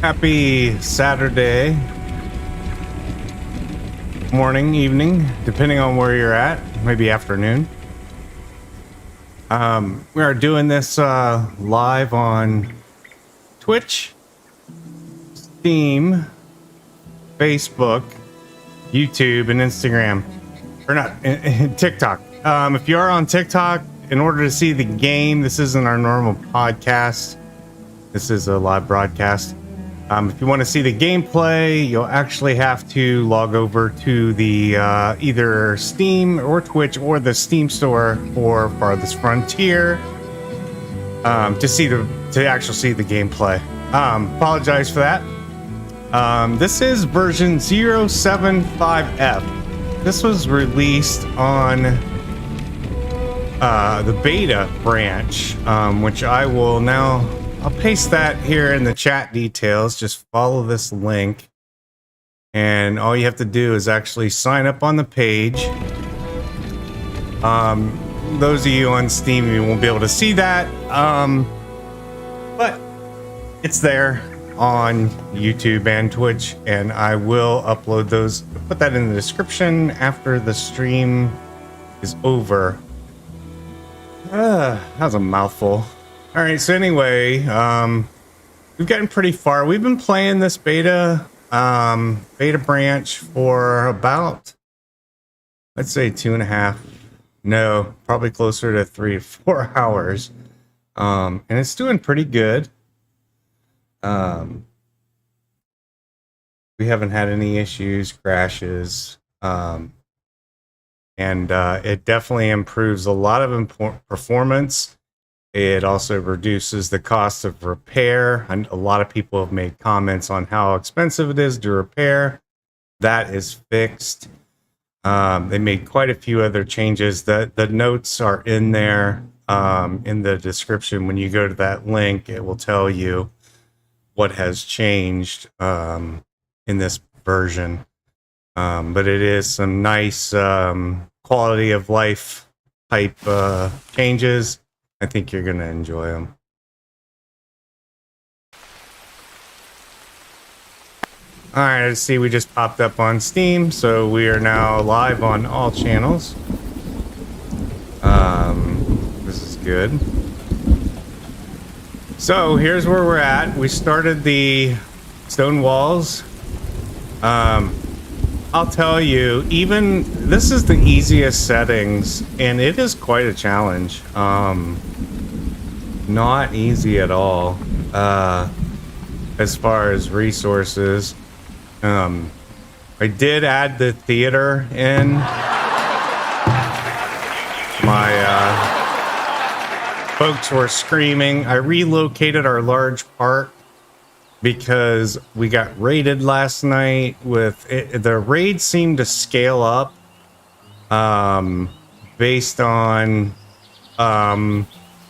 Happy Saturday morning, evening, depending on where you're at, maybe afternoon. We are doing this live on Twitch, Steam, Facebook, YouTube, and Instagram. Or not, TikTok. If you are on TikTok, in order to see the game, this isn't our normal podcast. This is a live broadcast. If you want to see the gameplay, you'll actually have to log over to the either Steam or Twitch or the Steam store for Farthest Frontier to actually see the gameplay. Apologize for that. This is version 0.7.5F. This was released on the beta branch, which I'll paste that here in the chat details. Just follow this link, and all you have to do is actually sign up on the page. Those of you on Steam, you won't be able to see that, but it's there on YouTube and Twitch, and I will upload those, put that in the description after the stream is over. That was a mouthful. All right, so anyway, we've gotten pretty far. We've been playing this beta branch for about, let's say 2.5, no, probably closer to 3 to 4 hours. And it's doing pretty good. We haven't had any issues, crashes, and it definitely improves a lot of performance. It also reduces the cost of repair, and a lot of people have made comments on how expensive it is to repair. That is fixed. They made quite a few other changes. The notes are in there in the description. When you go to that link, it will tell you what has changed in this version. But it is some nice quality of life type changes. I think you're going to enjoy them. All right, let's see. We just popped up on Steam, so we are now live on all channels. This is good. So here's where we're at. We started the stone walls. I'll tell you, even this is the easiest settings, and it is quite a challenge. Not easy at all as far as resources. I did add the theater in. My folks were screaming. I relocated our large park because we got raided last night with it. The raid seemed to scale up based on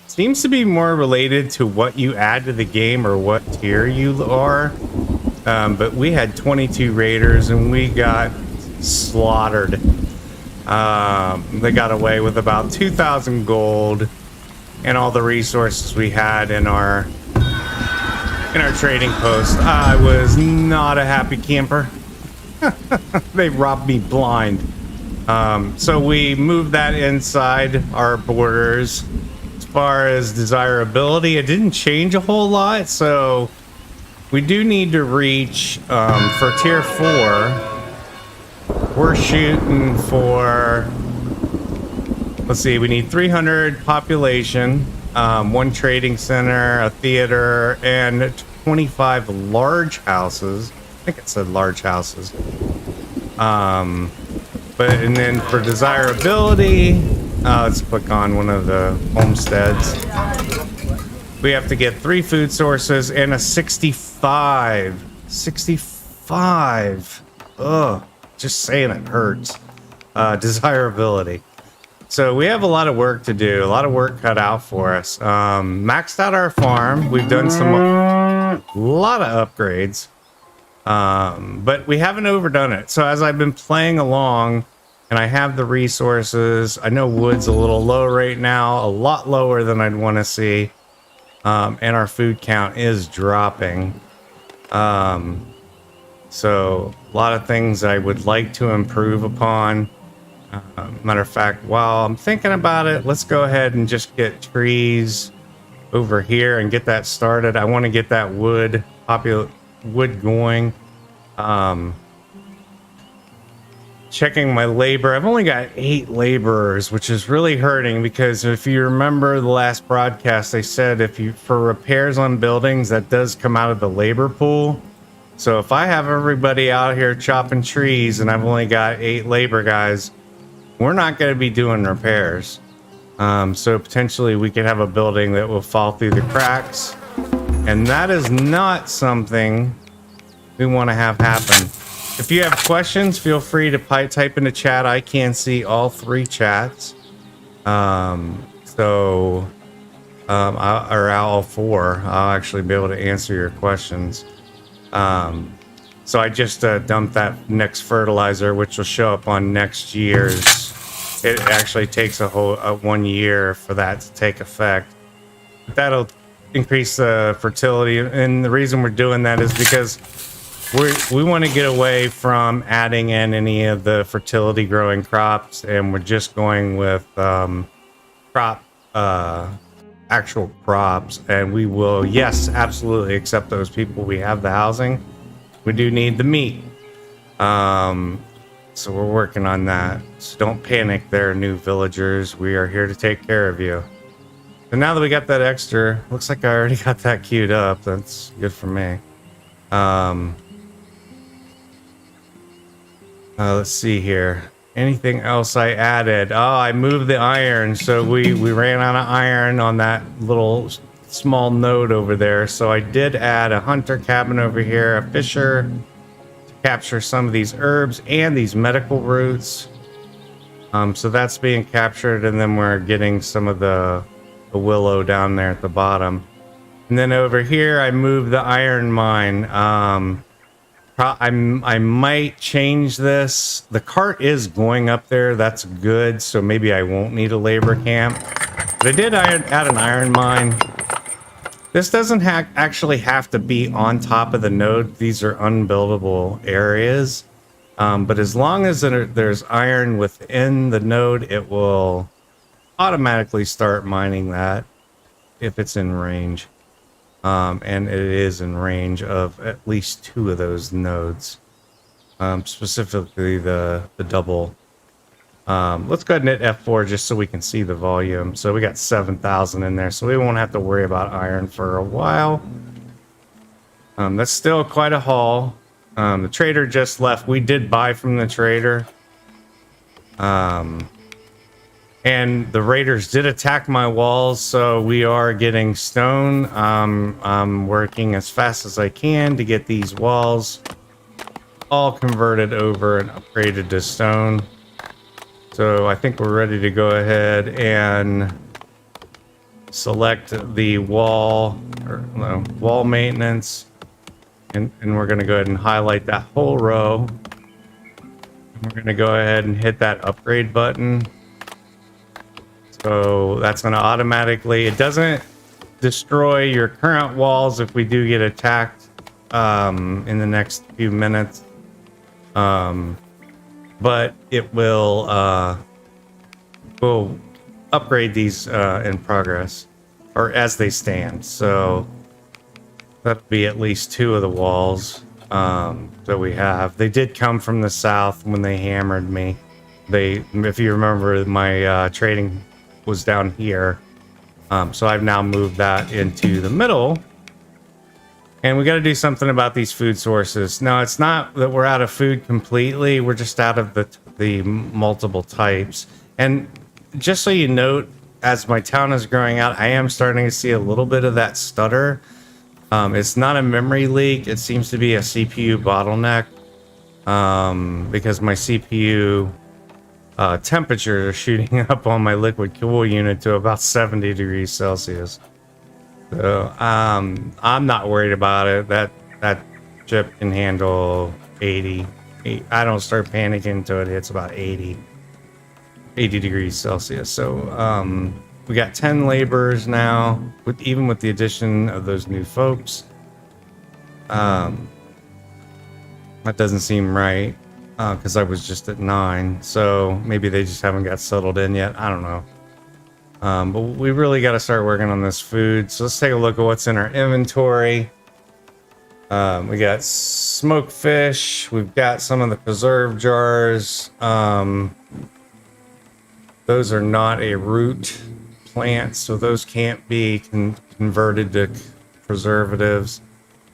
seems to be more related to what you add to the game or what tier you are. But we had 22 raiders and we got slaughtered. They got away with about 2,000 gold and all the resources we had in our trading post. I was not a happy camper. They robbed me blind. So we moved that inside our borders. As far as desirability, it didn't change a whole lot. So we do need to reach for tier 4. We're shooting for, let's see, we need 300 population. 1 trading center, a theater, and 25 large houses. I think it said large houses. And then for desirability, let's click on one of the homesteads. We have to get 3 food sources and a 65. 65. Ugh, just saying it hurts. Desirability. So we have a lot of work to do, a lot of work cut out for us. Maxed out our farm. We've done a lot of upgrades, but we haven't overdone it. So as I've been playing along and I have the resources, I know wood's a little low right now, a lot lower than I'd want to see. And our food count is dropping. So a lot of things I would like to improve upon. Matter of fact, while I'm thinking about it, let's go ahead and just get trees over here and get that started. I want to get that wood going. Checking my labor. I've only got 8 laborers, which is really hurting because if you remember the last broadcast, I said for repairs on buildings, that does come out of the labor pool. So if I have everybody out here chopping trees and I've only got 8 labor guys, we're not going to be doing repairs. So potentially we could have a building that will fall through the cracks, and that is not something we want to have happen. If you have questions, feel free to type in the chat. I can see all 3 chats. Or all 4. I'll actually be able to answer your questions. So I just dumped that next fertilizer, which will show up on next year's. It actually takes a whole 1 year for that to take effect. That'll increase the fertility, and the reason we're doing that is because we want to get away from adding in any of the fertility growing crops, and we're just going with actual crops. And we will, yes, absolutely accept those people. We have the housing. We do need the meat. So we're working on that. So don't panic there, new villagers. We are here to take care of you. So now that we got that extra, looks like I already got that queued up. That's good for me. Let's see here. Anything else I added? Oh, I moved the iron. So we ran out of iron on that little small node over there. So I did add a hunter cabin over here, a fisher to capture some of these herbs and these medical roots. So that's being captured, and then we're getting some of the willow down there at the bottom. And then over here, I moved the iron mine. I might change this. The cart is going up there. That's good. So maybe I won't need a labor camp. But I did add an iron mine. This doesn't actually have to be on top of the node. These are unbuildable areas. But as long as there's iron within the node, it will automatically start mining that if it's in range. And it is in range of at least 2 of those nodes, specifically the double. Let's go ahead and hit F4 just so we can see the volume. So we got 7,000 in there, so we won't have to worry about iron for a while. That's still quite a haul. The trader just left. We did buy from the trader. And the raiders did attack my walls, so we are getting stone. I'm working as fast as I can to get these walls all converted over and upgraded to stone. So I think we're ready to go ahead and select the wall maintenance, and we're going to go ahead and highlight that whole row. And we're going to go ahead and hit that upgrade button. So that's going to automatically, it doesn't destroy your current walls if we do get attacked in the next few minutes. But it will upgrade these in progress, or as they stand. So that'll be at least 2 of the walls that we have. They did come from the south when they hammered me. If you remember, my trading was down here. So I've now moved that into the middle. And we got to do something about these food sources. Now, it's not that we're out of food completely. We're just out of the multiple types. And just so you note, as my town is growing out, I am starting to see a little bit of that stutter. It's not a memory leak. It seems to be a CPU bottleneck, because my CPU temperature is shooting up on my liquid cool unit to about 70 degrees Celsius. So I'm not worried about it. That chip can handle 80. I don't start panicking until it hits about 80 degrees Celsius. So we got 10 laborers now, even with the addition of those new folks. That doesn't seem right, because I was just at 9, so maybe they just haven't got settled in yet. I don't know. But we really got to start working on this food. So let's take a look at what's in our inventory. We got smoked fish. We've got some of the preserve jars. Those are not a root plant, so those can't be converted to preservatives.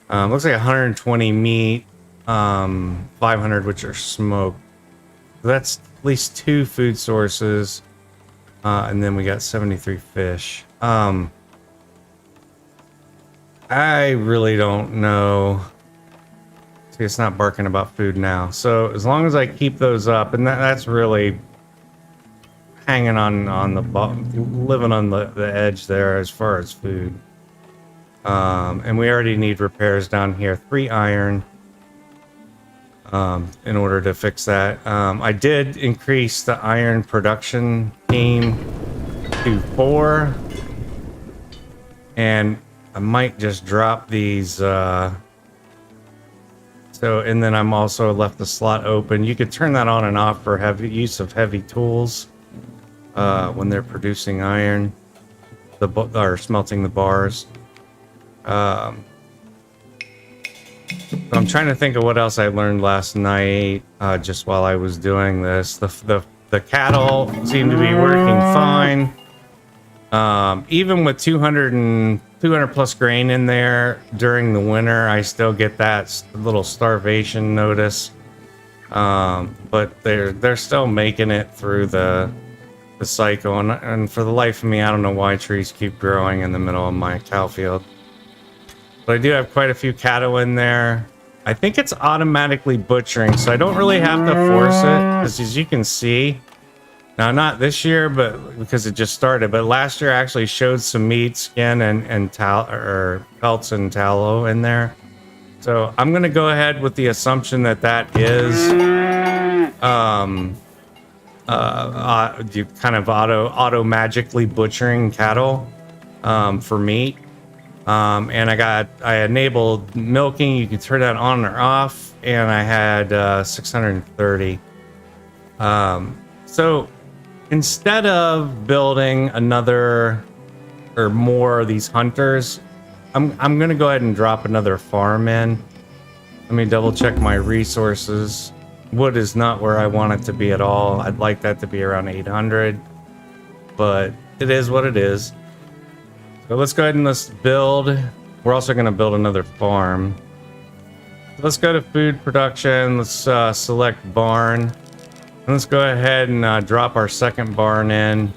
Looks like 120 meat, 500 which are smoked. So that's at least 2 food sources. And then we got 73 fish. I really don't know. See, it's not barking about food now. So as long as I keep those up, and that's really hanging on the living on the edge there as far as food. And we already need repairs down here. 3 iron. In order to fix that. I did increase the iron production team to 4. And I might just drop these. So, and then I'm also left the slot open. You could turn that on and off for heavy use of heavy tools when they're producing iron, or smelting the bars. I'm trying to think of what else I learned last night, just while I was doing this. The cattle seem to be working fine. Even with 200 plus grain in there during the winter, I still get that little starvation notice. But they're still making it through the cycle, and for the life of me, I don't know why trees keep growing in the middle of my cow field. But I do have quite a few cattle in there. I think it's automatically butchering, so I don't really have to force it, because as you can see, now not this year, but because it just started, but last year I actually showed some meat, skin, and pelts and tallow in there. So I'm gonna go ahead with the assumption that is you kind of auto magically butchering cattle for meat. And I enabled milking. You can turn that on or off, and I had 630. So instead of building another or more of these hunters, I'm gonna go ahead and drop another farm in. Let me double check my resources. Wood is not where I want it to be at all. I'd like that to be around 800, but it is what it is. So let's go ahead and let's build. We're also going to build another farm. Let's go to food production. Let's select barn. And let's go ahead and drop our second barn in.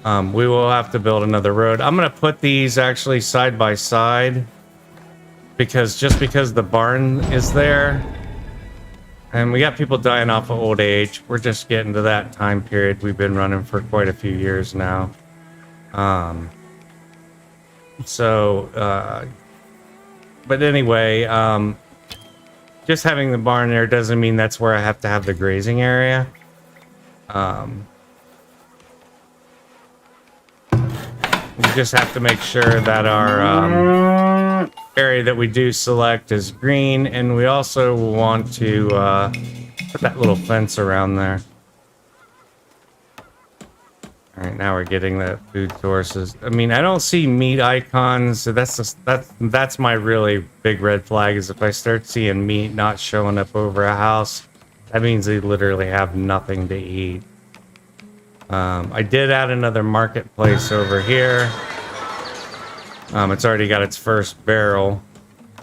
We will have to build another road. I'm going to put these actually side by side, because the barn is there. And we got people dying off of old age. We're just getting to that time period. We've been running for quite a few years now. But anyway, just having the barn there doesn't mean that's where I have to have the grazing area. We just have to make sure that our area that we do select is green, and we also want to put that little fence around there. All right, now we're getting the food sources. I mean, I don't see meat icons, so that's my really big red flag. Is if I start seeing meat not showing up over a house, that means they literally have nothing to eat. I did add another marketplace over here. It's already got its first barrel,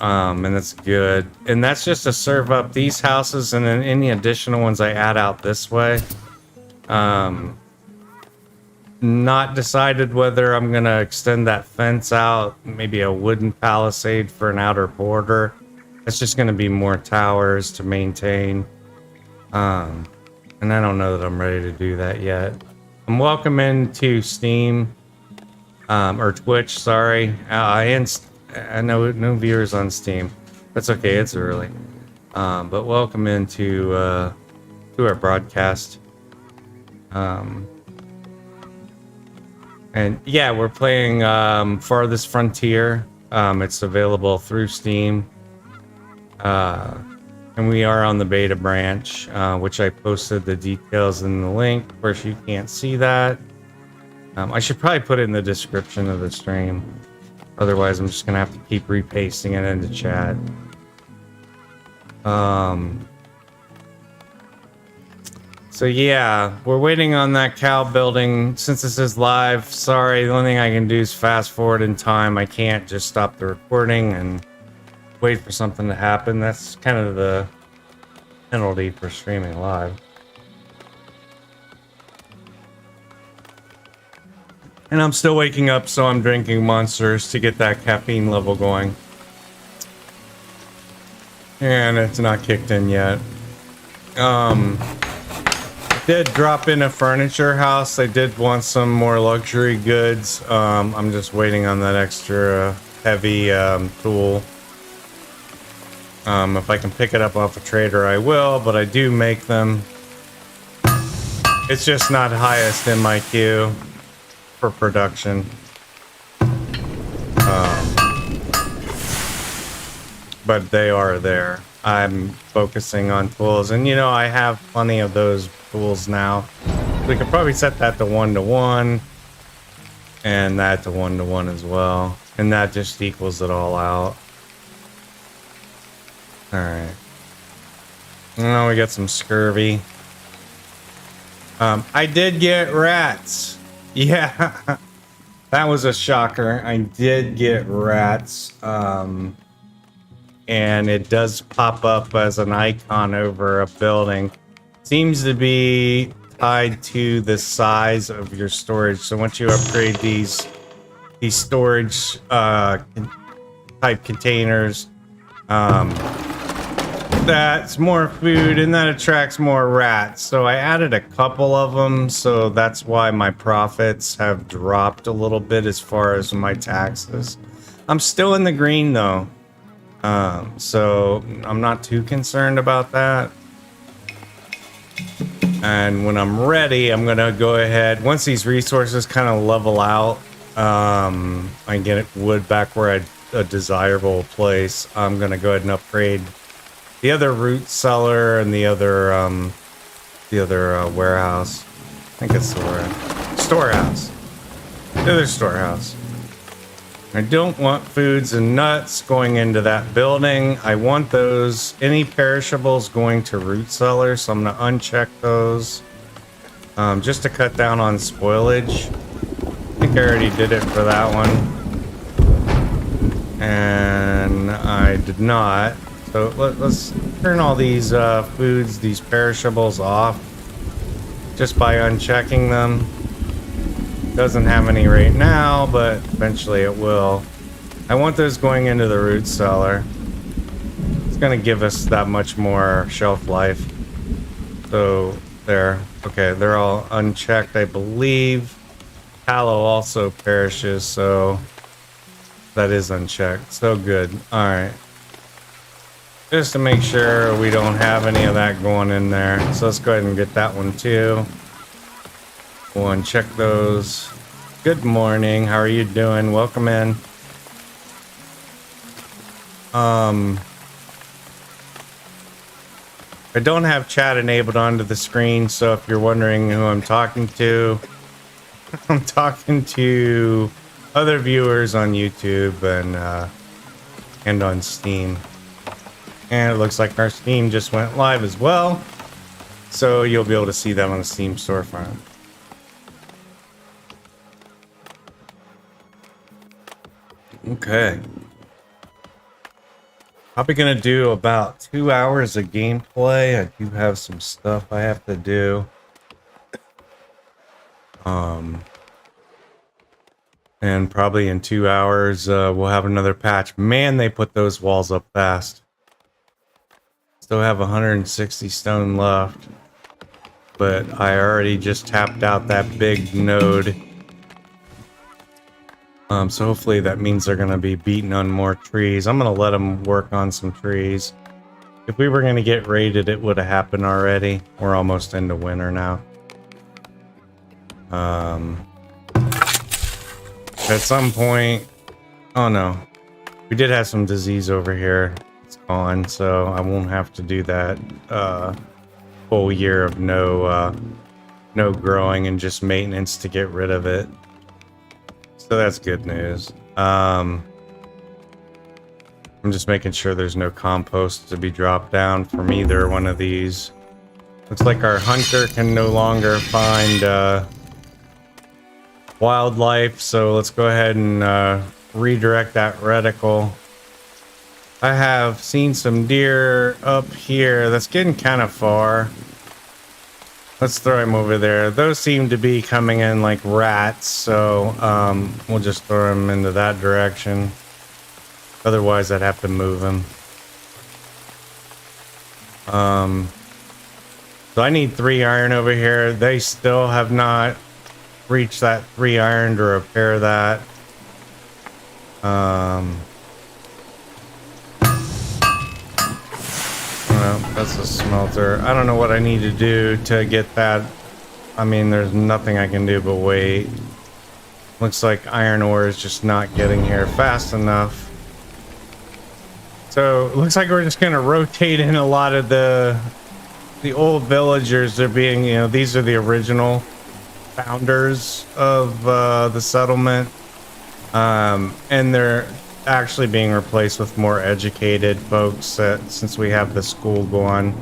and that's good. And that's just to serve up these houses, and then any additional ones I add out this way. Not decided whether I'm gonna extend that fence out, maybe a wooden palisade for an outer border. It's just gonna be more towers to maintain. And I don't know that I'm ready to do that yet. I'm welcome into Steam, or Twitch, sorry. I know no viewers on Steam. That's okay, it's early. But welcome into to our broadcast. And yeah, we're playing Farthest Frontier. It's available through Steam. And we are on the beta branch, which I posted the details in the link. Of course, you can't see that. I should probably put it in the description of the stream. Otherwise, I'm just going to have to keep repasting it into chat. So yeah, we're waiting on that cow building. Since this is live, sorry, the only thing I can do is fast forward in time. I can't just stop the recording and wait for something to happen. That's kind of the penalty for streaming live. And I'm still waking up, so I'm drinking Monsters to get that caffeine level going. And it's not kicked in yet. Did drop in a furniture house. I did want some more luxury goods. I'm just waiting on that extra heavy tool. If I can pick it up off a trader, I will, but I do make them. It's just not highest in my queue for production. But they are there. I'm focusing on tools, and you know, I have plenty of those tools now. We could probably set that to 1-to-1 and that to 1-to-1 as well, and that just equals it all out. All right. Now we got some scurvy. I did get rats. Yeah, that was a shocker. I did get rats. And it does pop up as an icon over a building. Seems to be tied to the size of your storage. So once you upgrade these storage type containers, that's more food and that attracts more rats. So I added a couple of them, so that's why my profits have dropped a little bit as far as my taxes. I'm still in the green though. So I'm not too concerned about that. And when I'm ready, I'm gonna go ahead, once these resources kind of level out, I get wood back where a desirable place, I'm gonna go ahead and upgrade the other root cellar and the other warehouse. I think it's the storehouse. The other storehouse. I don't want foods and nuts going into that building. I want those, any perishables going to root cellars, so I'm gonna uncheck those. Just to cut down on spoilage. I think I already did it for that one. And I did not. So let's turn all these foods, these perishables off. Just by unchecking them. Doesn't have any right now, but eventually it will. I want those going into the root cellar. It's gonna give us that much more shelf life. So there, okay, they're all unchecked, I believe. Tallow also perishes, so that is unchecked. So good. All right. Just to make sure we don't have any of that going in there. So let's go ahead and get that one too. We'll uncheck those. Good morning. How are you doing? Welcome in. I don't have chat enabled onto the screen, so if you're wondering who I'm talking to, I'm talking to other viewers on YouTube and on Steam. And it looks like our Steam just went live as well, so you'll be able to see that on the Steam storefront. Okay. Probably gonna do about 2 hours of gameplay. I do have some stuff I have to do. And probably in 2 hours, we'll have another patch. Man, they put those walls up fast. Still have 160 stone left. But I already just tapped out that big node. So hopefully that means they're going to be beating on more trees. I'm going to let them work on some trees. If we were going to get raided, it would have happened already. We're almost into winter now. At some point... Oh no. We did have some disease over here. It's gone, so I won't have to do that full year of no growing and just maintenance to get rid of it. So that's good news. I'm just making sure there's no compost to be dropped down from either one of these. Looks like our hunter can no longer find wildlife, so let's go ahead and redirect that reticle. I have seen some deer up here. That's getting kind of far. Let's throw him over there. Those seem to be coming in like rats, so we'll just throw him into that direction. Otherwise, I'd have to move him. So I need 3 iron over here. They still have not reached that 3 iron to repair that. Well, that's a smelter. I don't know what I need to do to get that. I mean, there's nothing I can do but wait. Looks like iron ore is just not getting here fast enough. So it looks like we're just going to rotate in a lot of the old villagers. They're being, you know, these are the original founders of the settlement. And they're actually being replaced with more educated folks since we have the school going.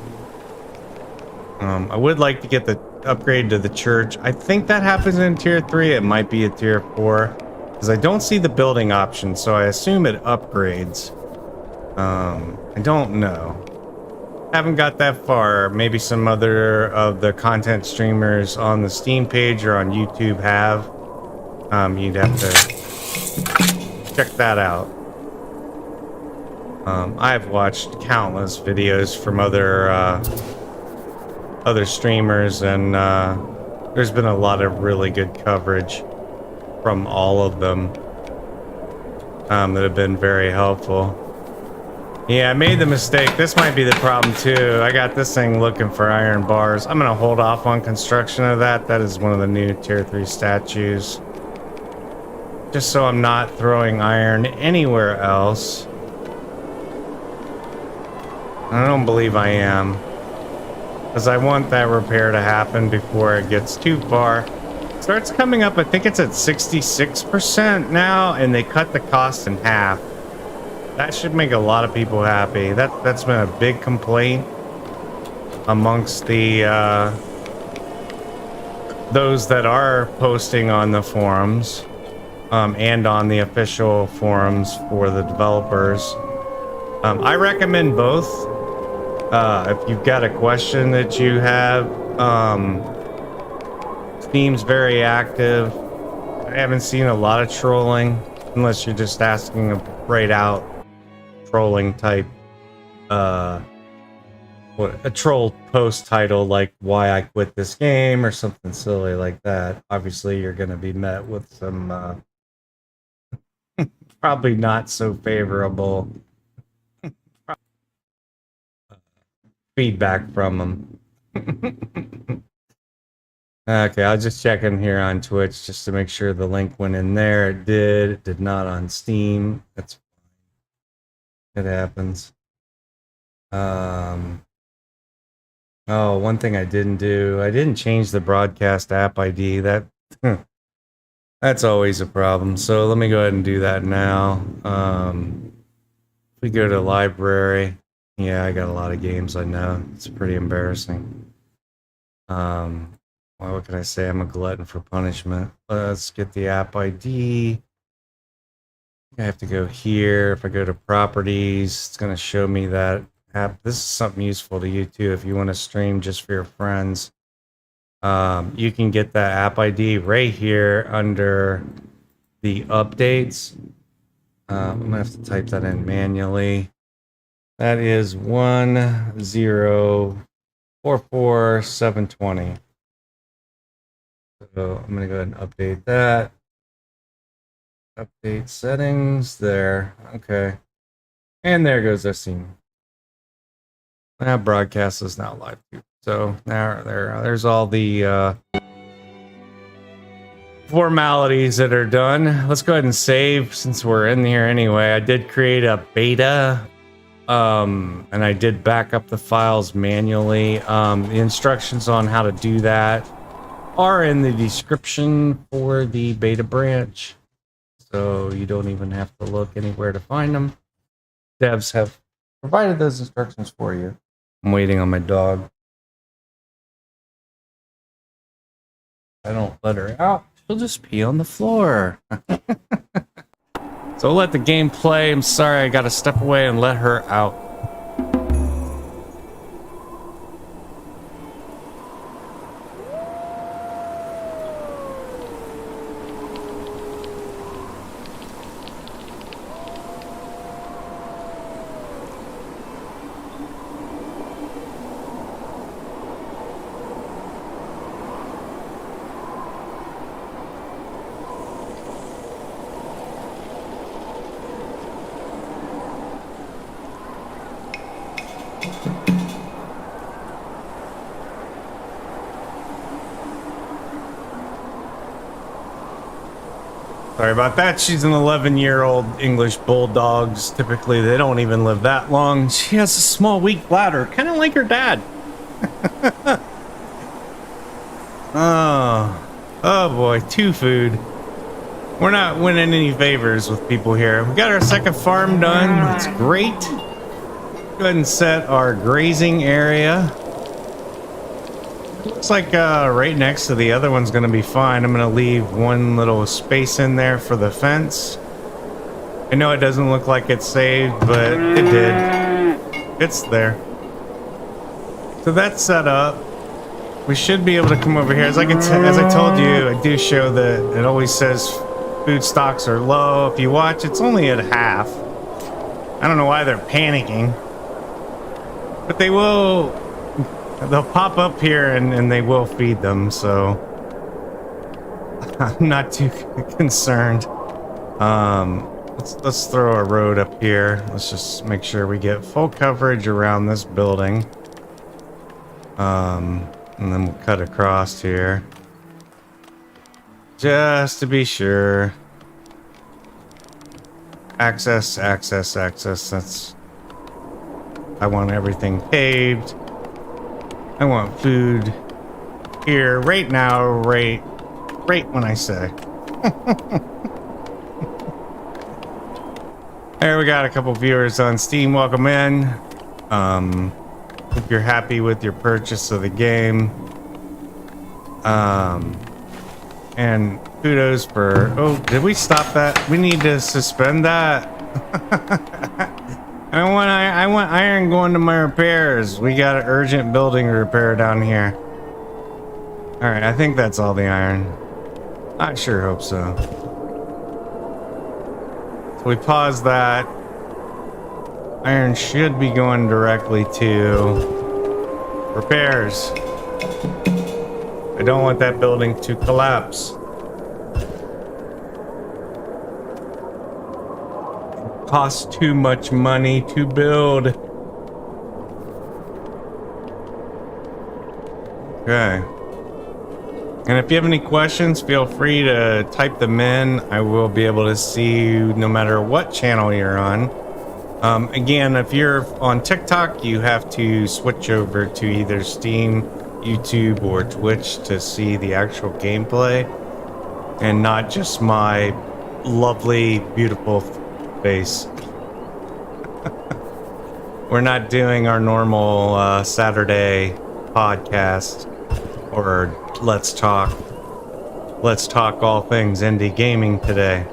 I would like to get the upgrade to the church. I think that happens in tier 3. It might be a tier 4 because I don't see the building option, so I assume it upgrades. I don't know. Haven't got that far. Maybe some other of the content streamers on the Steam page or on YouTube have. You'd have to check that out. I've watched countless videos from other streamers, and there's been a lot of really good coverage from all of them that have been very helpful. Yeah, I made the mistake. This might be the problem too. I got this thing looking for iron bars. I'm gonna hold off on construction of that. That is one of the new tier 3 statues. Just so I'm not throwing iron anywhere else. I don't believe I am. Because I want that repair to happen before it gets too far. It starts coming up, I think it's at 66% now, and they cut the cost in half. That should make a lot of people happy. That's been a big complaint amongst the those that are posting on the forums and on the official forums for the developers. I recommend both. If you've got a question that you have, Steam's very active. I haven't seen a lot of trolling, unless you're just asking a right out trolling type, a troll post title like why I quit this game or something silly like that. Obviously, you're going to be met with some probably not so favorable feedback from them. Okay, I'll just check in here on Twitch just to make sure the link went in there. It did. It did not on Steam. That's fine. It happens. Oh, one thing I didn't do. I didn't change the broadcast app ID. That's always a problem. So let me go ahead and do that now. If we go to library. Yeah, I got a lot of games, I know. It's pretty embarrassing. Well, what can I say? I'm a glutton for punishment. Let's get the app ID. I have to go here. If I go to properties, it's going to show me that app. This is something useful to you too if you want to stream just for your friends. You can get that app ID right here under the updates. I'm going to have to type that in manually. That is 1044720. So I'm going to go ahead and update that. Update settings there. Okay. And there goes our scene. That broadcast is now live too. So there's all the formalities that are done. Let's go ahead and save since we're in here anyway. I did create a beta, and I did back up the files manually. The instructions on how to do that are in the description for the beta branch, so you don't even have to look anywhere to find them. Devs have provided those instructions for you. I'm waiting on my dog. I don't let her out, she'll just pee on the floor. So let the game play. I'm sorry, I gotta step away and let her out. Sorry about that. She's an 11-year-old English bulldogs. Typically, they don't even live that long. She has a small, weak bladder, kind of like her dad. Oh boy, 2 food. We're not winning any favors with people here. We got our second farm done. That's great. Go ahead and set our grazing area. Looks like right next to the other one's gonna be fine. I'm gonna leave one little space in there for the fence. I know it doesn't look like it's saved, but it did. It's there. So that's set up. We should be able to come over here. As I told you, I do show that it always says food stocks are low. If you watch, it's only at half. I don't know why they're panicking, but they will. They'll pop up here and they will feed them, so I'm not too concerned. Let's throw a road up here. Let's just make sure we get full coverage around this building. And then we'll cut across here. Just to be sure. Access. That's... I want everything paved. I want food here, right now, right when I say. There, we got a couple viewers on Steam. Welcome in. Hope you're happy with your purchase of the game. And kudos for... Oh, did we stop that? We need to suspend that. I want iron going to my repairs. We got an urgent building repair down here. Alright, I think that's all the iron. I sure hope so. So we pause that. Iron should be going directly to repairs. I don't want that building to collapse. Costs too much money to build. Okay. And if you have any questions, feel free to type them in. I will be able to see you no matter what channel you're on. Again, if you're on TikTok, you have to switch over to either Steam, YouTube, or Twitch to see the actual gameplay, and not just my lovely, beautiful face. We're not doing our normal Saturday podcast or let's talk all things indie gaming today.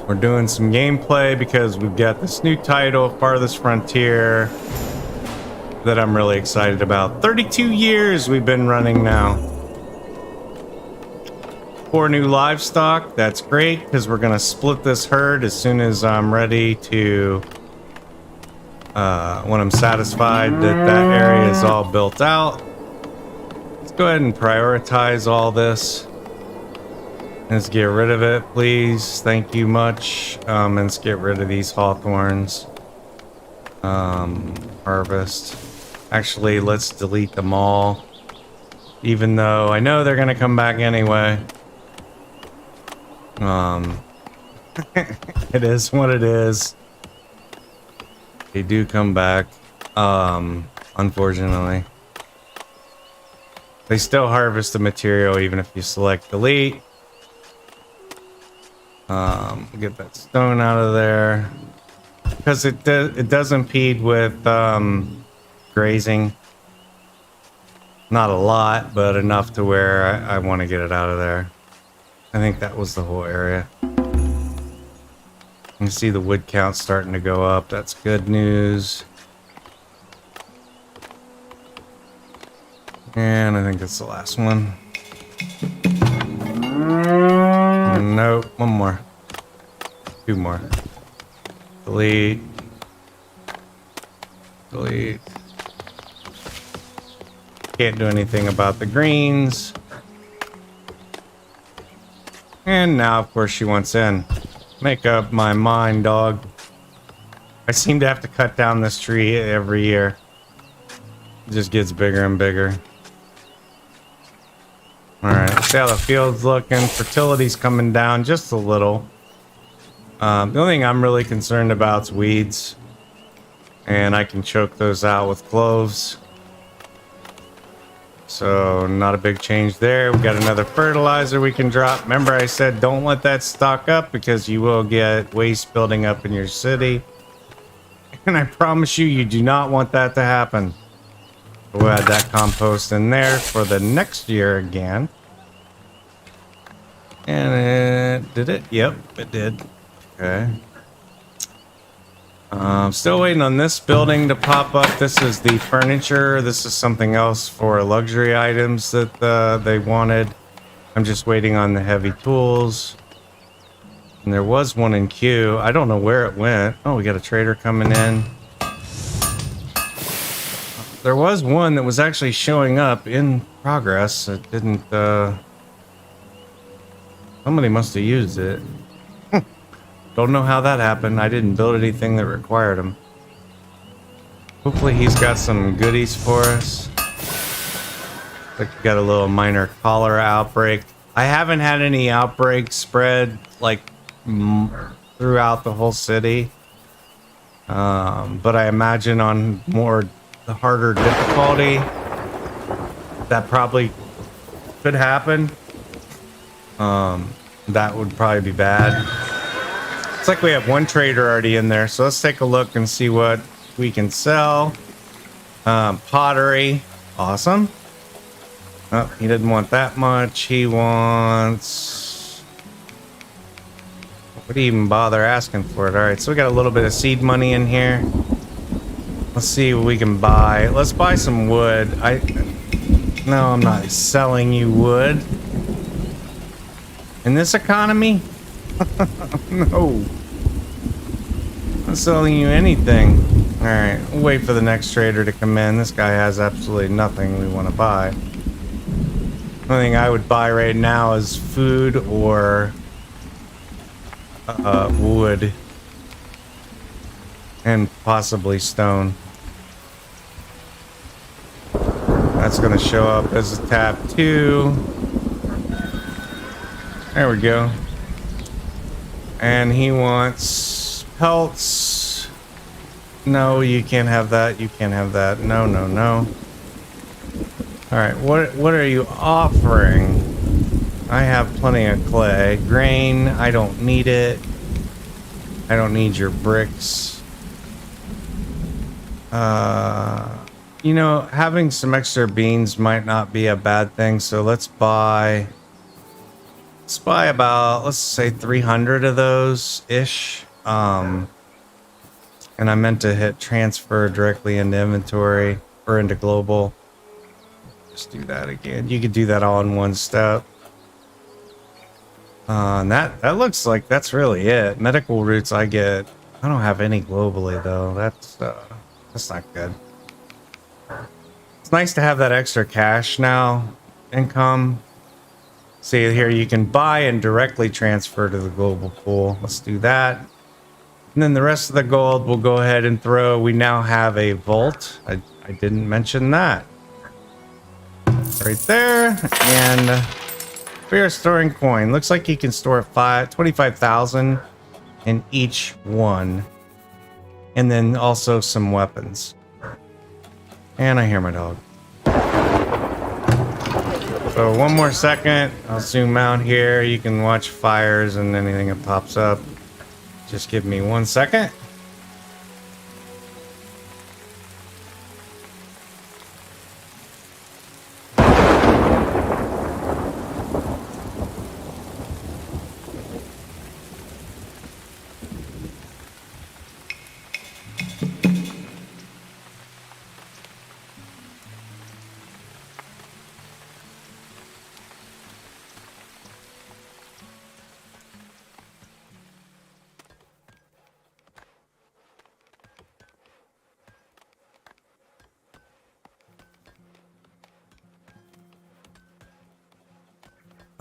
We're doing some gameplay because we've got this new title, Farthest Frontier, that I'm really excited about. 32 years we've been running now. 4 new livestock. That's great because we're gonna split this herd as soon as I'm ready to, when I'm satisfied that that area is all built out. Let's go ahead and prioritize all this. Let's get rid of it, please. Thank you much. Let's get rid of these hawthorns. Harvest. Actually, let's delete them all. Even though I know they're gonna come back anyway. It is what it is. They do come back. Unfortunately. They still harvest the material even if you select delete. Get that stone out of there. Because it does impede with grazing. Not a lot, but enough to where I want to get it out of there. I think that was the whole area. You can see the wood count starting to go up. That's good news. And I think that's the last one. Nope, one more. Two more. Delete. Delete. Can't do anything about the greens. And now, of course, she wants in. Make up my mind, dog. I seem to have to cut down this tree every year. It just gets bigger and bigger. Alright, let's see how the field's looking. Fertility's coming down just a little. The only thing I'm really concerned about is weeds. And I can choke those out with cloves. So, not a big change there. We got another fertilizer we can drop. Remember I said don't let that stock up because you will get waste building up in your city. And I promise you, you do not want that to happen. We'll add that compost in there for the next year again. And it did it? Yep, it did. Okay. Still waiting on this building to pop up. This is the furniture. This is something else for luxury items that they wanted. I'm just waiting on the heavy tools. And there was one in queue. I don't know where it went. Oh, we got a trader coming in. There was one that was actually showing up in progress. It didn't, somebody must have used it. Don't know how that happened. I didn't build anything that required him. Hopefully he's got some goodies for us. Like got a little minor cholera outbreak. I haven't had any outbreaks spread like throughout the whole city. But I imagine on the harder difficulty, that probably could happen. That would probably be bad. It's like we have one trader already in there, so let's take a look and see what we can sell. Pottery, awesome. Oh, he didn't want that much. He wants... Would he even bother asking for it? All right, so we got a little bit of seed money in here. Let's see what we can buy. Let's buy some wood. No, I'm not selling you wood. In this economy? No. I'm not selling you anything. Alright, we'll wait for the next trader to come in. This guy has absolutely nothing we want to buy. The only thing I would buy right now is food or wood. And possibly stone. That's going to show up as a tab 2. There we go. And he wants pelts. No, you can't have that. You can't have that. No, no, no. Alright, what are you offering? I have plenty of clay. Grain, I don't need it. I don't need your bricks. You know, having some extra beans might not be a bad thing, so let's buy about, let's say 300 of those ish. And I meant to hit transfer directly into inventory or into global. Just do that again. You could do that all in one step. And that looks like that's really it. Medical roots I get. I don't have any globally though. That's not good. It's nice to have that extra cash now income. See here, you can buy and directly transfer to the global pool. Let's do that. And then the rest of the gold we'll go ahead and throw. We now have a vault. I didn't mention that. right there. And we are storing coin. Looks like you can store 25,000 in each one. And then also some weapons. And I hear my dog. So one more second. I'll zoom out here. You can watch fires and anything that pops up. Just give me 1 second.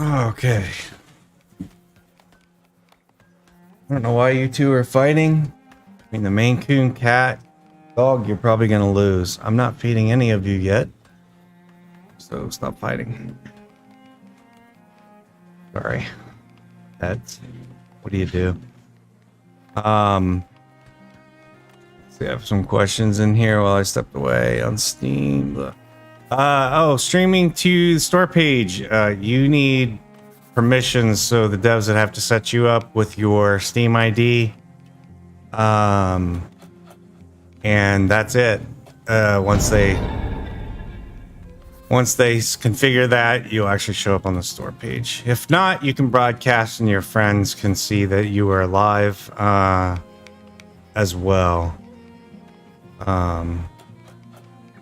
Okay. I don't know why you two are fighting. I mean, the Maine Coon cat, dog, you're probably going to lose. I'm not feeding any of you yet. So stop fighting. Sorry. That's... What do you do? Let's see, I have some questions in here while I stepped away on Steam. Streaming to the store page. You need permissions, so the devs that have to set you up with your Steam ID. And that's it. Once they configure that, you'll actually show up on the store page. If not, you can broadcast and your friends can see that you are live as well.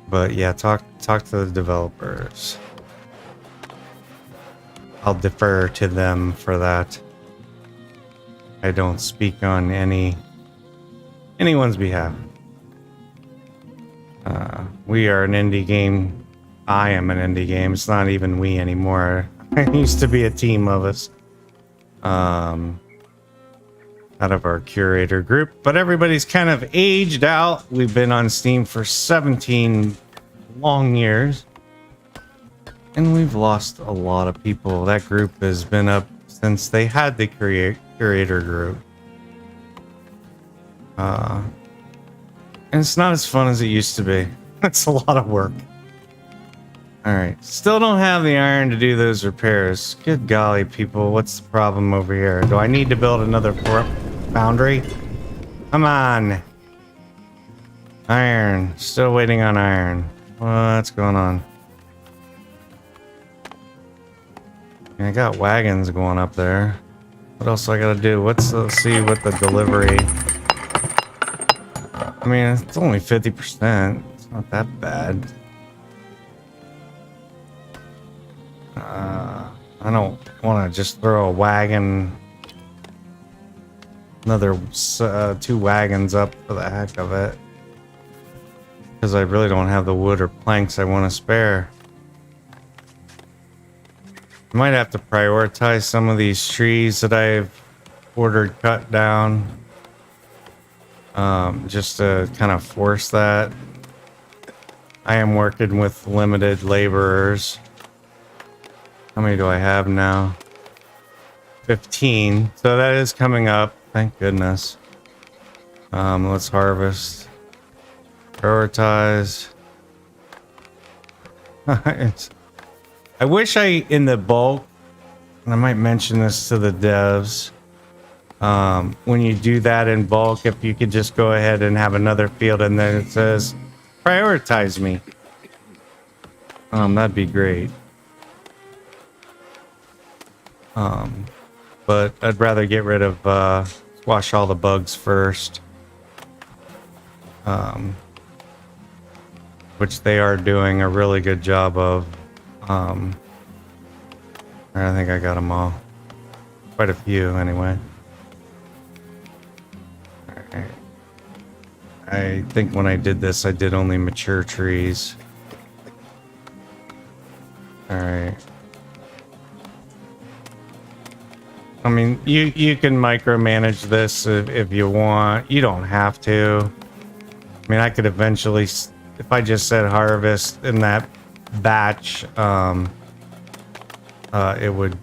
But yeah, talk to the developers. I'll defer to them for that. I don't speak on anyone's behalf. We are an indie game. I am an indie game. It's not even we anymore. It used to be a team of us. Out of our curator group, but everybody's kind of aged out. We've been on Steam for 17 long years, and we've lost a lot of people. That group has been up since they had the curator group. And it's not as fun as it used to be. It's a lot of work. Alright, still don't have the iron to do those repairs. Good golly, people, what's the problem over here? Do I need to build another foundry? Come on. Iron. Still waiting on iron. What's going on? I got wagons going up there. What else do I gotta do? Let's see what the delivery... I mean, it's only 50%. It's not that bad. I don't want to just throw a wagon, another 2 wagons up for the heck of it, because I really don't have the wood or planks I want to spare. I might have to prioritize some of these trees that I've ordered cut down, just to kind of force that. I am working with limited laborers. How many do I have now? 15. So that is coming up. Thank goodness. Let's harvest. Prioritize. I wish in the bulk, and I might mention this to the devs, when you do that in bulk, if you could just go ahead and have another field and then it says, prioritize me. That'd be great. But I'd rather get rid of, squash all the bugs first. Which they are doing a really good job of. I think I got them all. Quite a few, anyway. Alright. I think when I did this, I did only mature trees. Alright. I mean, you can micromanage this if you want. You don't have to. I mean, I could eventually, if I just said harvest in that batch, it would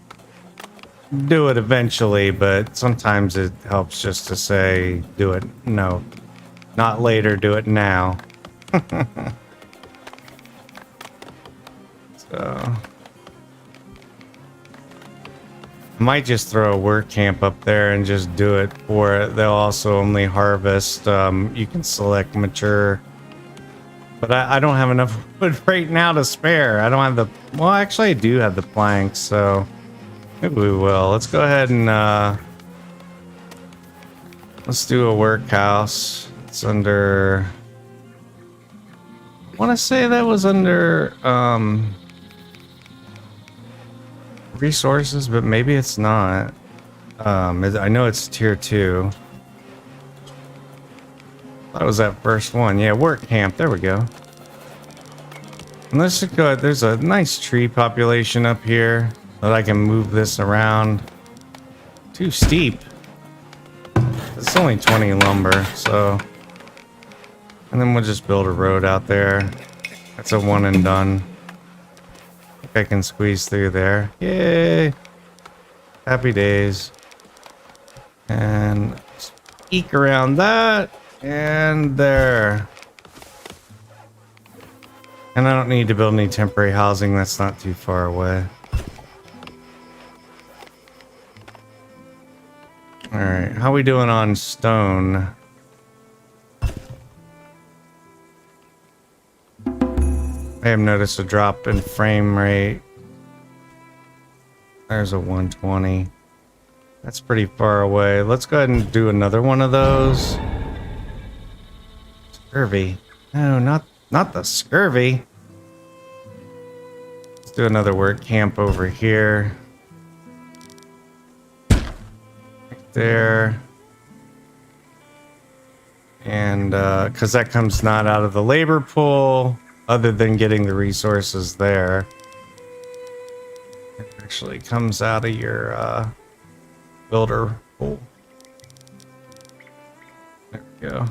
do it eventually, but sometimes it helps just to say, do it. No, not later, do it now. So I might just throw a work camp up there and just do it for it. They'll also only harvest. You can select mature. But I don't have enough wood right now to spare. I don't have the... Well, actually, I do have the planks, so... Maybe we will. Let's go ahead and... let's do a workhouse. It's under... I want to say that was under... resources, but maybe it's not. I know it's tier 2. That was that first one. Yeah, work camp. There we go. And let's just go. There's a nice tree population up here that I can move this around. Too steep. It's only 20 lumber, so. And then we'll just build a road out there. That's a one and done. I think I can squeeze through there. Yay! Happy days. And eke around that. And there. And I don't need to build any temporary housing. That's not too far away. Alright, how we doing on stone? I have noticed a drop in frame rate. There's a 120. That's pretty far away. Let's go ahead and do another one of those. Scurvy. No, not the scurvy. Let's do another work camp over here. Right there. And because that comes not out of the labor pool, other than getting the resources there. It actually comes out of your builder pool. There we go.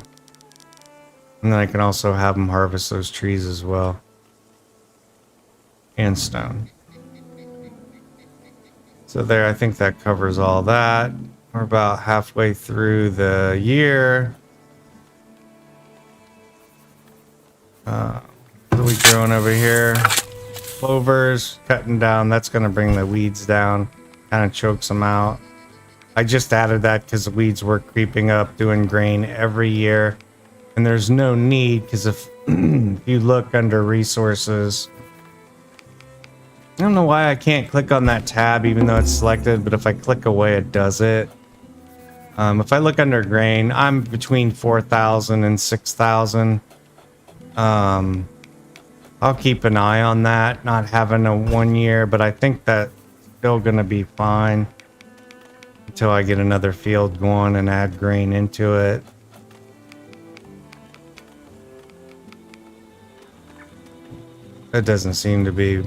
And then I can also have them harvest those trees as well. And stone. So there, I think that covers all that. We're about halfway through the year. What are we growing over here? Clovers, cutting down. That's going to bring the weeds down. Kind of chokes them out. I just added that because the weeds were creeping up, doing grain every year. And there's no need, because if you look under resources, I don't know why I can't click on that tab even though it's selected, but if I click away, it does it. If I look under grain, I'm between 4,000 and 6,000. I'll keep an eye on that, not having a 1 year, but I think that's still going to be fine until I get another field going and add grain into it. It doesn't seem to be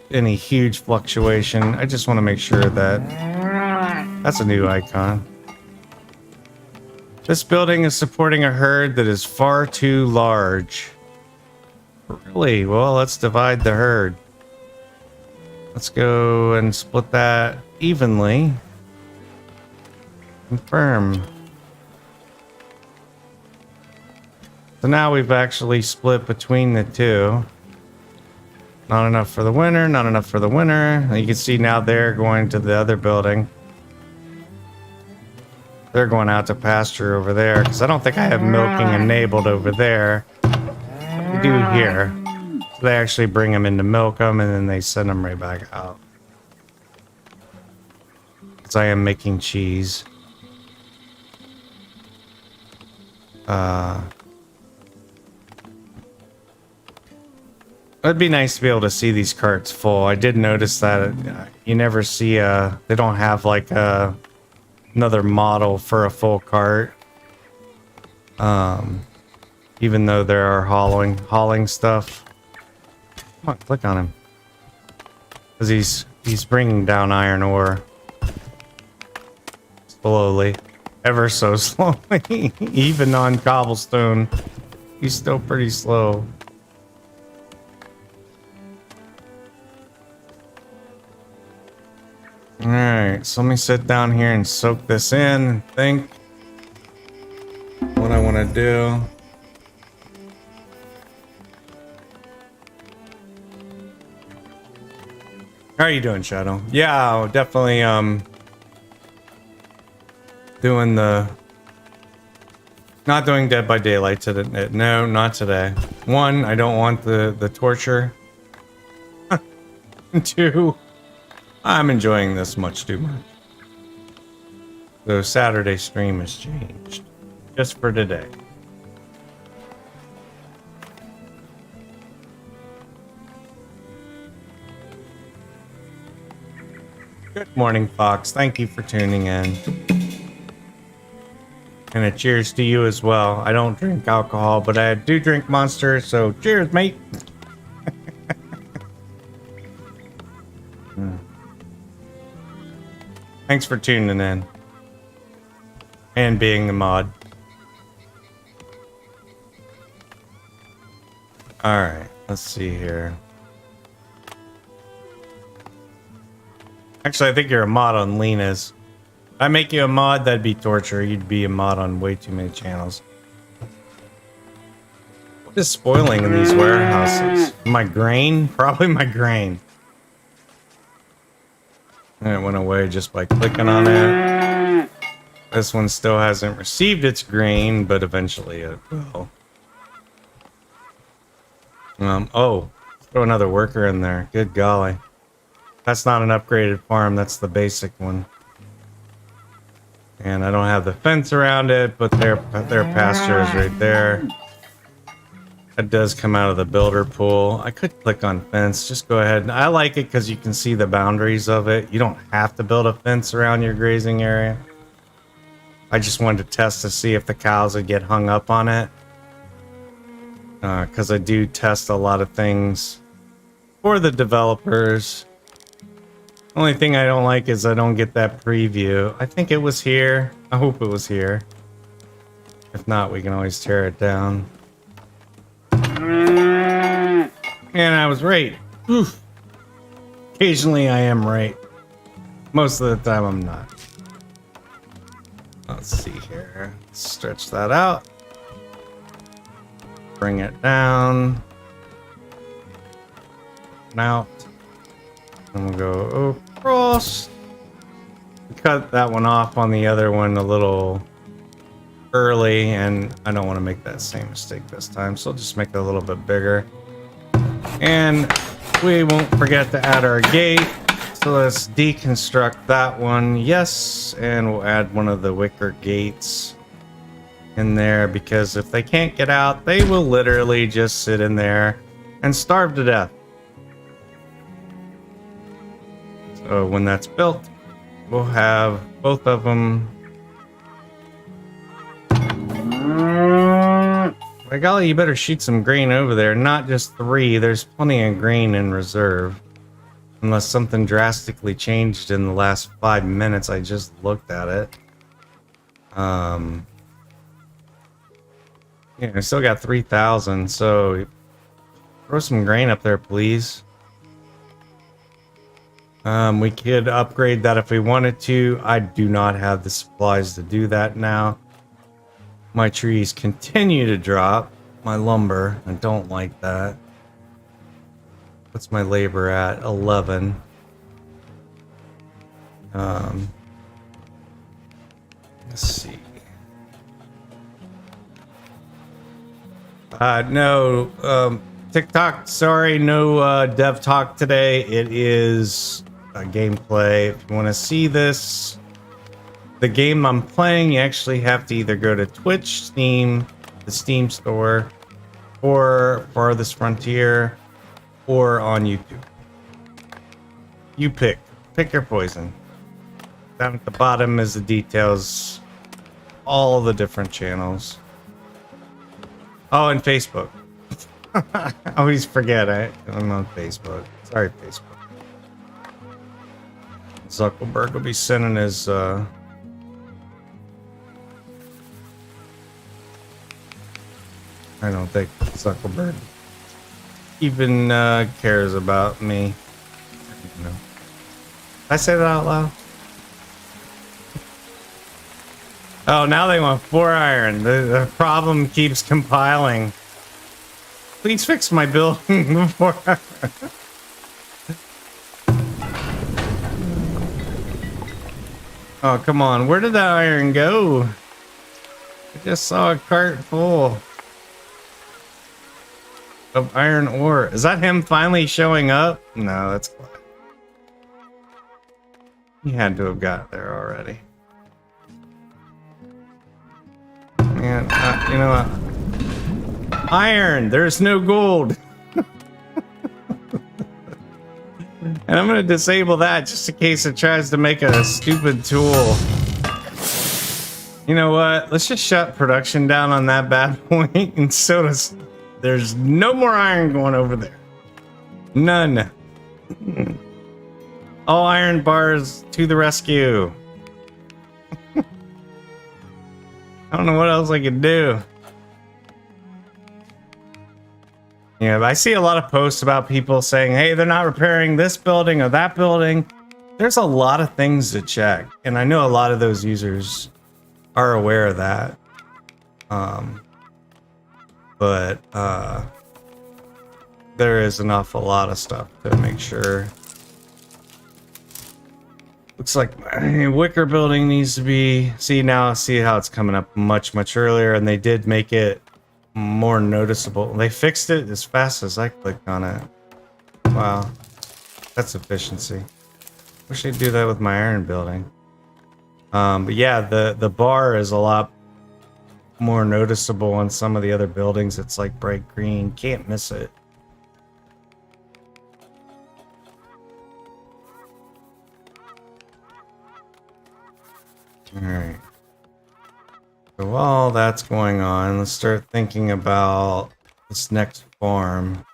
any huge fluctuation. I just want to make sure that that's a new icon. This building is supporting a herd that is far too large. Really? Well, let's divide the herd. Let's go and split that evenly. Confirm. So now we've actually split between the two. Not enough for the winter, not enough for the winter. You can see now they're going to the other building. They're going out to pasture over there, because I don't think I have milking enabled over there. We do here. So they actually bring them in to milk them, and then they send them right back out. Because I am making cheese. It'd be nice to be able to see these carts full. I did notice that you never see they don't have like another model for a full cart. Even though there are hauling stuff. Come on, click on him. Because he's bringing down iron ore. Slowly. Ever so slowly. Even on cobblestone. He's still pretty slow. Alright, so let me sit down here and soak this in and think what I want to do. How are you doing, Shadow? Yeah, definitely doing the not doing Dead by Daylight today. No, not today. One, I don't want the torture. Two, I'm enjoying this much too much. So Saturday stream has changed. Just for today. Good morning, Fox. Thank you for tuning in. And a cheers to you as well. I don't drink alcohol, but I do drink Monster, so cheers, mate. Thanks for tuning in. And being the mod. Alright, let's see here. Actually, I think you're a mod on Lena's. If I make you a mod, that'd be torture. You'd be a mod on way too many channels. What is spoiling in these warehouses? My grain? Probably my grain. And it went away just by clicking on it. This one still hasn't received its grain, but eventually it will. Oh, throw another worker in there. Good golly. That's not an upgraded farm, that's the basic one. And I don't have the fence around it, but their pasture is right there. That does come out of the builder pool. I could click on fence, just go ahead. I like it because you can see the boundaries of it. You don't have to build a fence around your grazing area. I just wanted to test to see if the cows would get hung up on it. Because I do test a lot of things for the developers. Only thing I don't like is I don't get that preview. I think it was here. I hope it was here. If not, we can always tear it down. And I was right. Oof. Occasionally I am right. Most of the time I'm not. Let's see here. Stretch that out. Bring it down. Out. And we'll go across. Cut that one off on the other one a little early, and I don't want to make that same mistake this time, so I'll just make it a little bit bigger. And we won't forget to add our gate. So let's deconstruct that one. Yes, and we'll add one of the wicker gates in there, because if they can't get out, they will literally just sit in there and starve to death. So when that's built, we'll have both of them. By golly, you better shoot some grain over there. Not just 3. There's plenty of grain in reserve. Unless something drastically changed in the last 5 minutes. I just looked at it. Yeah, I still got 3,000. So throw some grain up there, please. We could upgrade that if we wanted to. I do not have the supplies to do that now. My trees continue to drop. My lumber, I don't like that. What's my labor at? 11. Let's see. No, TikTok, sorry, no dev talk today. It is gameplay. If you want to see this, the game I'm playing, you actually have to either go to Twitch, Steam, the Steam store, or Farthest Frontier, or on YouTube. You pick your poison. Down at the bottom is the details, all the different channels. Oh, and Facebook. I always forget I'm on Facebook. Sorry, Facebook. Zuckerberg will be sending his I don't think Zuckerberg even cares about me. You know. I say that out loud. Oh, now they want 4 iron. The problem keeps compiling. Please fix my building before. Oh, come on. Where did that iron go? I just saw a cart full of iron ore. Is that him finally showing up? No, that's fine. He had to have got there already. Man, you know what? Iron! There's no gold! And I'm gonna disable that just in case it tries to make a stupid tool. You know what? Let's just shut production down on that bad point, and so does... There's no more iron going over there. None. All iron bars to the rescue. I don't know what else I could do. Yeah, I see a lot of posts about people saying, hey, they're not repairing this building or that building. There's a lot of things to check. And I know a lot of those users are aware of that. But there is an awful lot of stuff to make sure. Looks like my Wicker building needs to be... See how it's coming up much earlier, and they did make it more noticeable. They fixed it as fast as I clicked on it. Wow. That's efficiency. Wish they'd do that with my iron building. But yeah, the bar is a lot more noticeable on some of the other buildings. It's like bright green. Can't miss it. Alright. So while that's going on, let's start thinking about this next farm.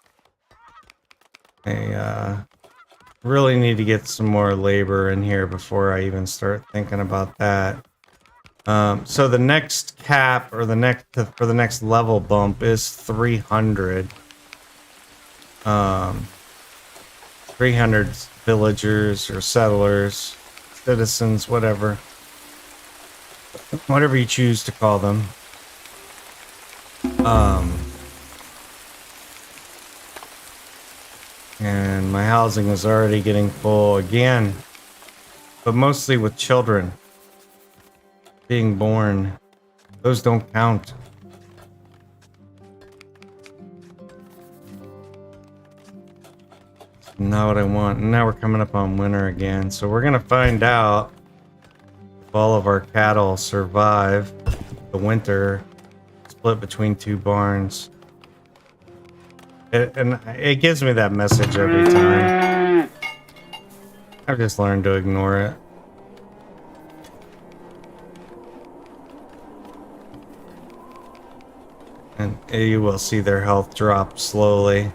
I really need to get some more labor in here before I even start thinking about that. So the next cap, or the next level bump, is 300. 300 villagers or settlers, citizens, whatever you choose to call them. And my housing is already getting full again, but mostly with children being born. Those don't count. Not what I want. Now we're coming up on winter again, so we're gonna find out if all of our cattle survive the winter split between 2 barns. And it gives me that message every time. I've just learned to ignore it. And you will see their health drop slowly.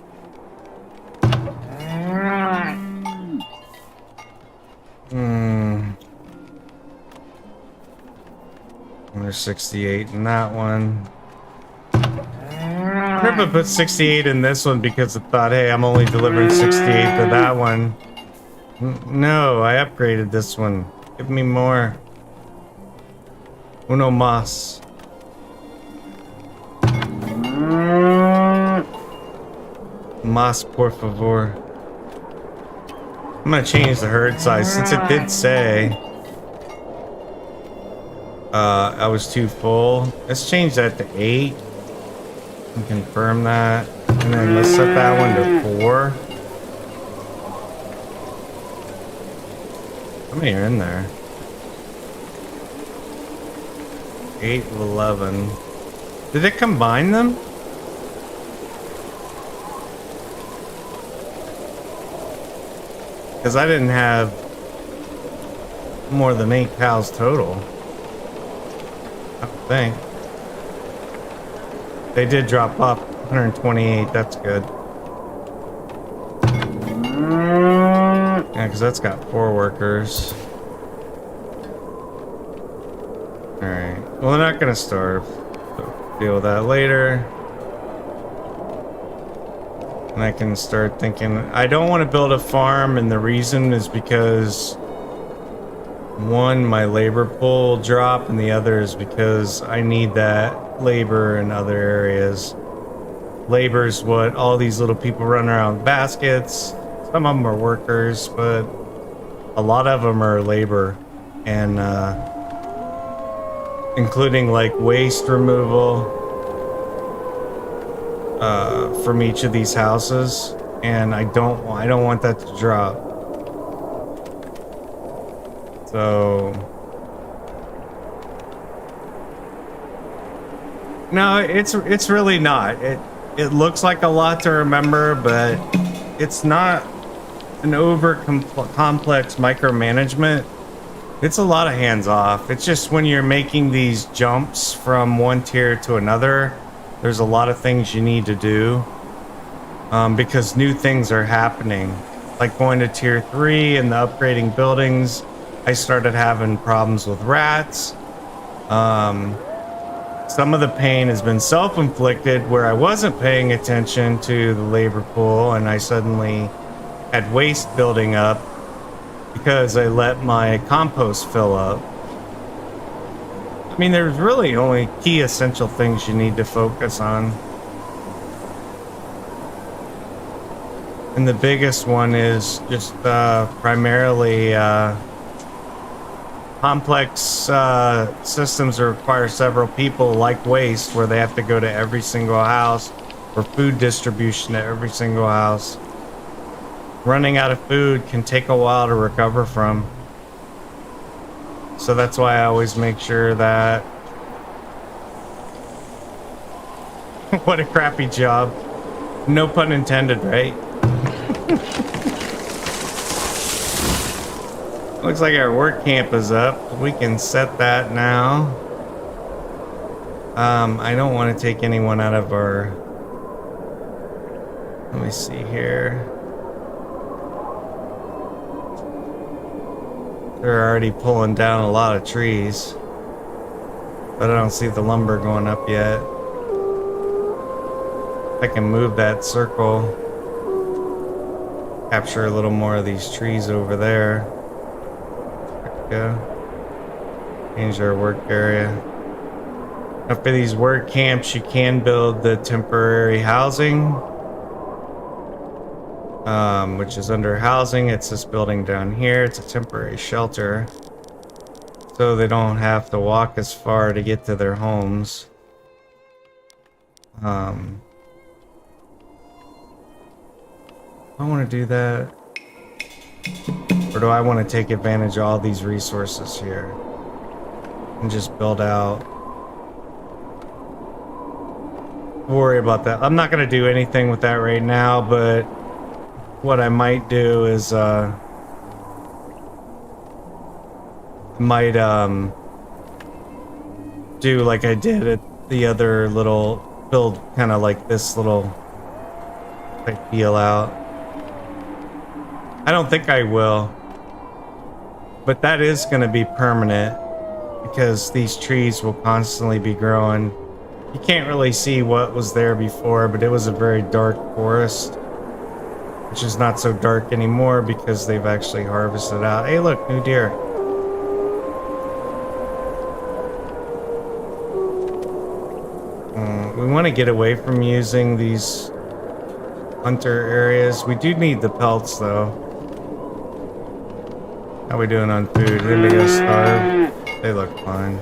There's 68 in that one. I never put 68 in this one because I thought, hey, I'm only delivering 68 to that one. No, I upgraded this one. Give me more. Uno más. Más, por favor. I'm gonna change the herd size since it did say I was too full. Let's change that to 8 and confirm that, and then let's set that one to 4. How many are in there? 8, 11. Did it combine them? Because I didn't have more than 8 cows total. I don't think. They did drop off 128, that's good. Yeah, because that's got 4 workers. Alright. Well, they're not going to starve. So deal with that later. And I can start thinking, I don't want to build a farm, and the reason is because One, my labor pool drop, and the other is because I need that labor in other areas. Labor's what all these little people run around with baskets. Some of them are workers, but a lot of them are labor, and including like waste removal from each of these houses, and I don't want that to drop. So no, it's really not. It looks like a lot to remember, but it's not an over complex micromanagement. It's a lot of hands off. It's just when you're making these jumps from one tier to another, there's a lot of things you need to do because new things are happening. Like going to tier 3 and the upgrading buildings, I started having problems with rats. Some of the pain has been self-inflicted where I wasn't paying attention to the labor pool, and I suddenly had waste building up because I let my compost fill up. I mean, there's really only key essential things you need to focus on. And the biggest one is just primarily complex systems that require several people, like waste, where they have to go to every single house, or food distribution at every single house. Running out of food can take a while to recover from. So that's why I always make sure that... What a crappy job. No pun intended, right? Looks like our work camp is up. We can set that now. I don't want to take anyone out of our... Let me see here. They're already pulling down a lot of trees, but I don't see the lumber going up yet. I can move that circle, capture a little more of these trees over there. There we go. Change our work area. Now for these work camps, you can build the temporary housing, which is under housing. It's this building down here. It's a temporary shelter, so they don't have to walk as far to get to their homes. I want to do that, or do I want to take advantage of all these resources here and just build out? Don't worry about that. I'm not going to do anything with that right now, but what I might do is do like I did at the other little build, kind of like this little like peel out. I don't think I will, but that is going to be permanent because these trees will constantly be growing. You can't really see what was there before, but it was a very dark forest, which is not so dark anymore because they've actually harvested out. Hey, look, new deer. We want to get away from using these hunter areas. We do need the pelts, though. How we doing on food? Anybody gonna starve? They look fine.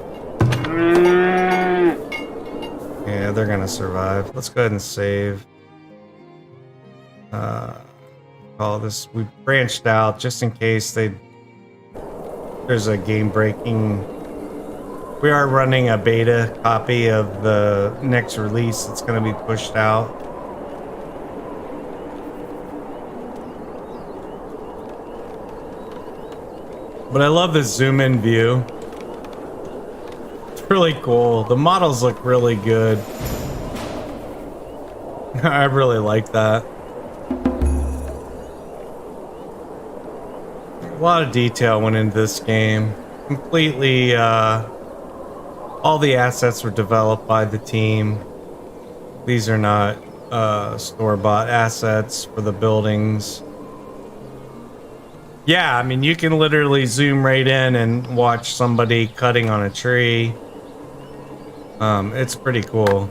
Yeah, they're gonna survive. Let's go ahead and save. Call this. We branched out just in case there's a game breaking. We are running a beta copy of the next release. It's gonna be pushed out. But I love the zoom in view. It's really cool. The models look really good. I really like that. A lot of detail went into this game. Completely, all the assets were developed by the team. These are not store-bought assets for the buildings. Yeah, I mean, you can literally zoom right in and watch somebody cutting on a tree. It's pretty cool.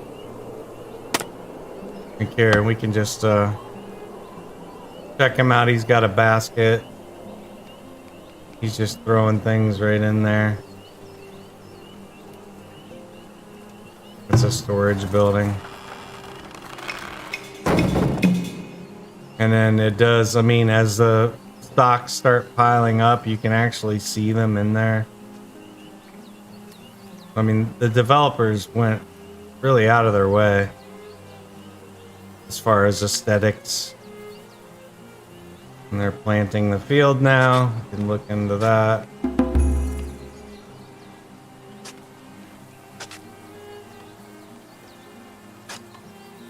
And here, we can just check him out. He's got a basket. He's just throwing things right in there. It's a storage building. And then it does, I mean, as the stocks start piling up, you can actually see them in there. I mean, the developers went really out of their way as far as aesthetics. And they're planting the field now. You can look into that.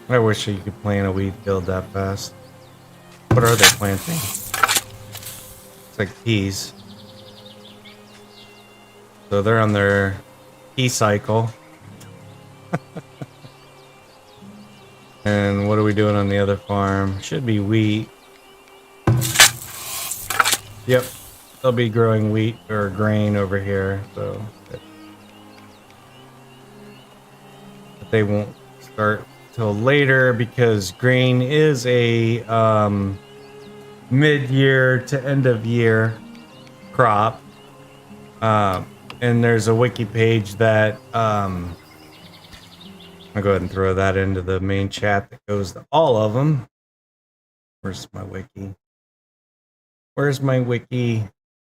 I wish you could plant a wheat field that fast. What are they planting? It's like peas. So they're on their pea cycle. And what are we doing on the other farm? Should be wheat. Yep, they'll be growing wheat or grain over here, so but they won't start till later because grain is a mid-year to end of year crop. And there's a wiki page that I'll go ahead and throw that into the main chat that goes to all of them. Where's my wiki? Where's my wiki?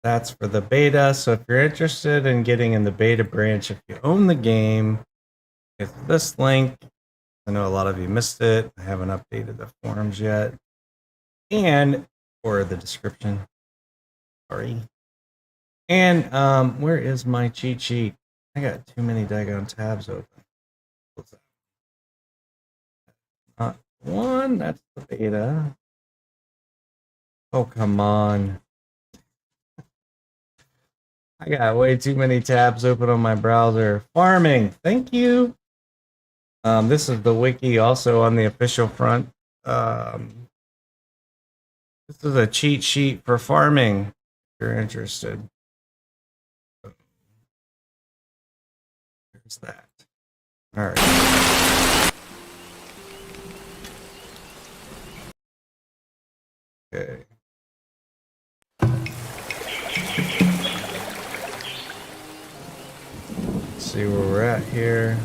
That's for the beta. So if you're interested in getting in the beta branch, if you own the game, it's this link. I know a lot of you missed it. I haven't updated the forums yet. And, or the description. Sorry. And where is my cheat sheet? I got too many daggone tabs open. What's that? Not one, that's the beta. Oh, come on. I got way too many tabs open on my browser. Farming, thank you. This is the wiki also on the official front. This is a cheat sheet for farming, if you're interested. There's that. All right. Okay. Let's see where we're at here.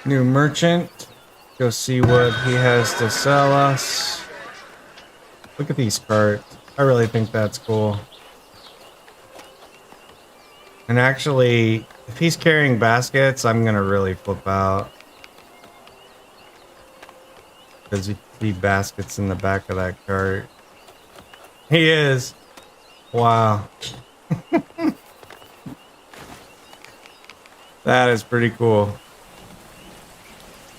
New merchant. Go see what he has to sell us. Look at these carts. I really think that's cool. And actually, if he's carrying baskets, I'm gonna really flip out. Because you see baskets in the back of that cart. He is. Wow. That is pretty cool.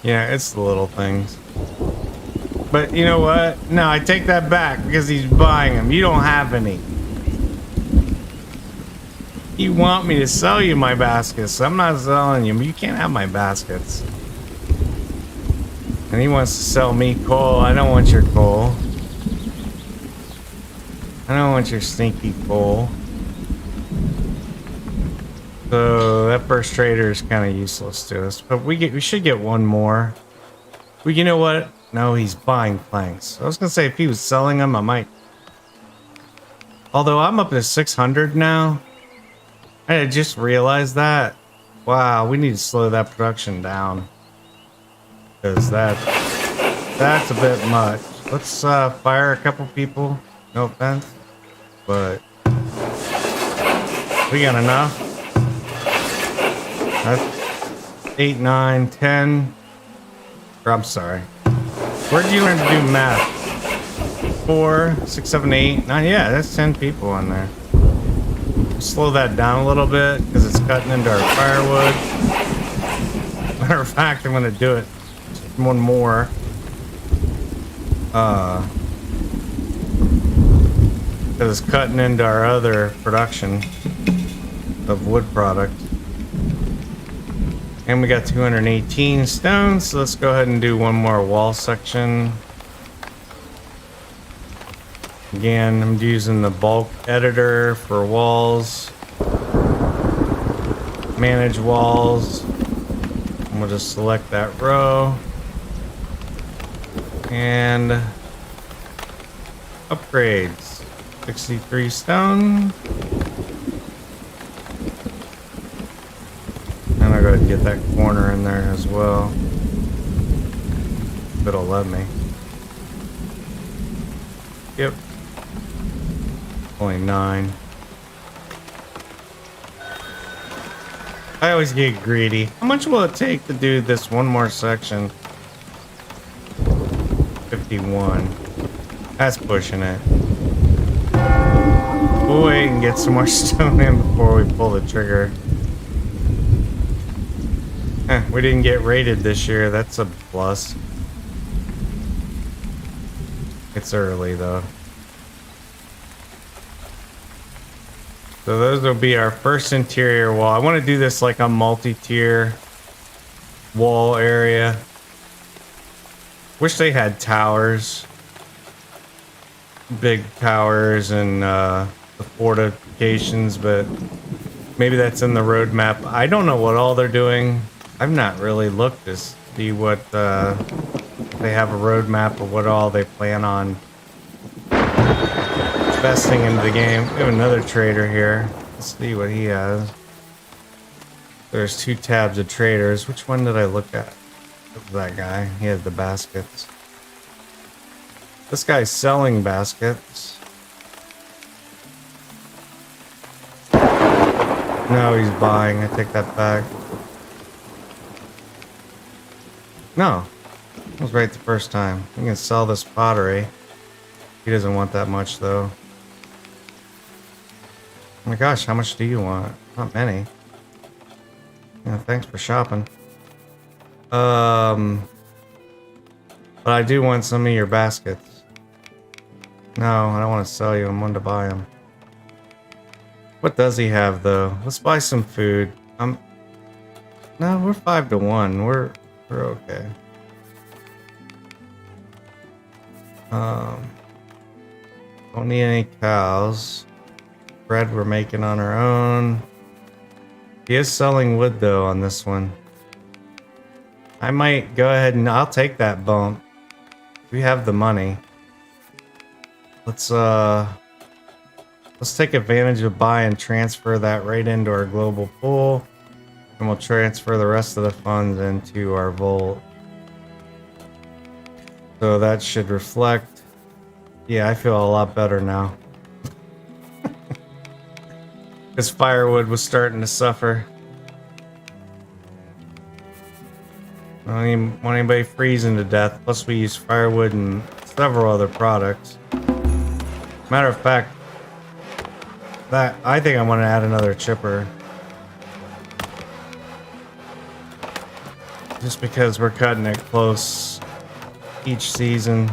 Yeah, it's the little things. But you know what? No, I take that back because he's buying them. You don't have any. You want me to sell you my baskets. I'm not selling you. You can't have my baskets. And he wants to sell me coal. I don't want your coal. I don't want your stinky coal. So that first trader is kind of useless to us, but we should get one more. You know what? No, he's buying planks. I was gonna say if he was selling them, I might. Although I'm up to 600 now. I just realized that. Wow, we need to slow that production down because that's a bit much. Let's fire a couple people. No offense, but we got enough. That's 8, 9, 10. Or, I'm sorry. Where do you learn to do math? 4, 6, 7, 8, 9. Yeah, that's 10 people on there. Slow that down a little bit because it's cutting into our firewood. Matter of fact, I'm going to do it one more. Because it's cutting into our other production of wood product. And we got 218 stones, so let's go ahead and do one more wall section. Again, I'm using the bulk editor for walls. Manage walls. And we'll just select that row. And upgrades. 63 stone. And I gotta get that corner in there as well. If it'll let me. Yep. Only 9. I always get greedy. How much will it take to do this one more section? 51. That's pushing it. We'll wait and get some more stone in before we pull the trigger. We didn't get raided this year. That's a plus. It's early though. So those will be our first interior wall. I want to do this like a multi-tier wall area. Wish they had towers. Big towers and the fortifications, but maybe that's in the roadmap. I don't know what all they're doing. I've not really looked to see what if they have a roadmap or what all they plan on investing into the game. We have another trader here. Let's see what he has. There's 2 tabs of traders. Which one did I look at? That guy. He has the baskets. This guy's selling baskets. No, he's buying. I take that back. No. I was right the first time. We can sell this pottery. He doesn't want that much though. Oh my gosh, how much do you want? Not many. Yeah, thanks for shopping. But I do want some of your baskets. No, I don't want to sell you. I'm one to buy them. What does he have though? Let's buy some food. No, we're 5 to 1. We're okay. Don't need any cows. Bread we're making on our own. He is selling wood though on this one. I might go ahead and I'll take that bump. We have the money. Let's take advantage of buy and transfer that right into our global pool. And we'll transfer the rest of the funds into our vault. So that should reflect. Yeah, I feel a lot better now. Because firewood was starting to suffer. I don't want anybody freezing to death. Plus we use firewood and several other products. Matter of fact, I think I want to add another chipper. Just because we're cutting it close each season.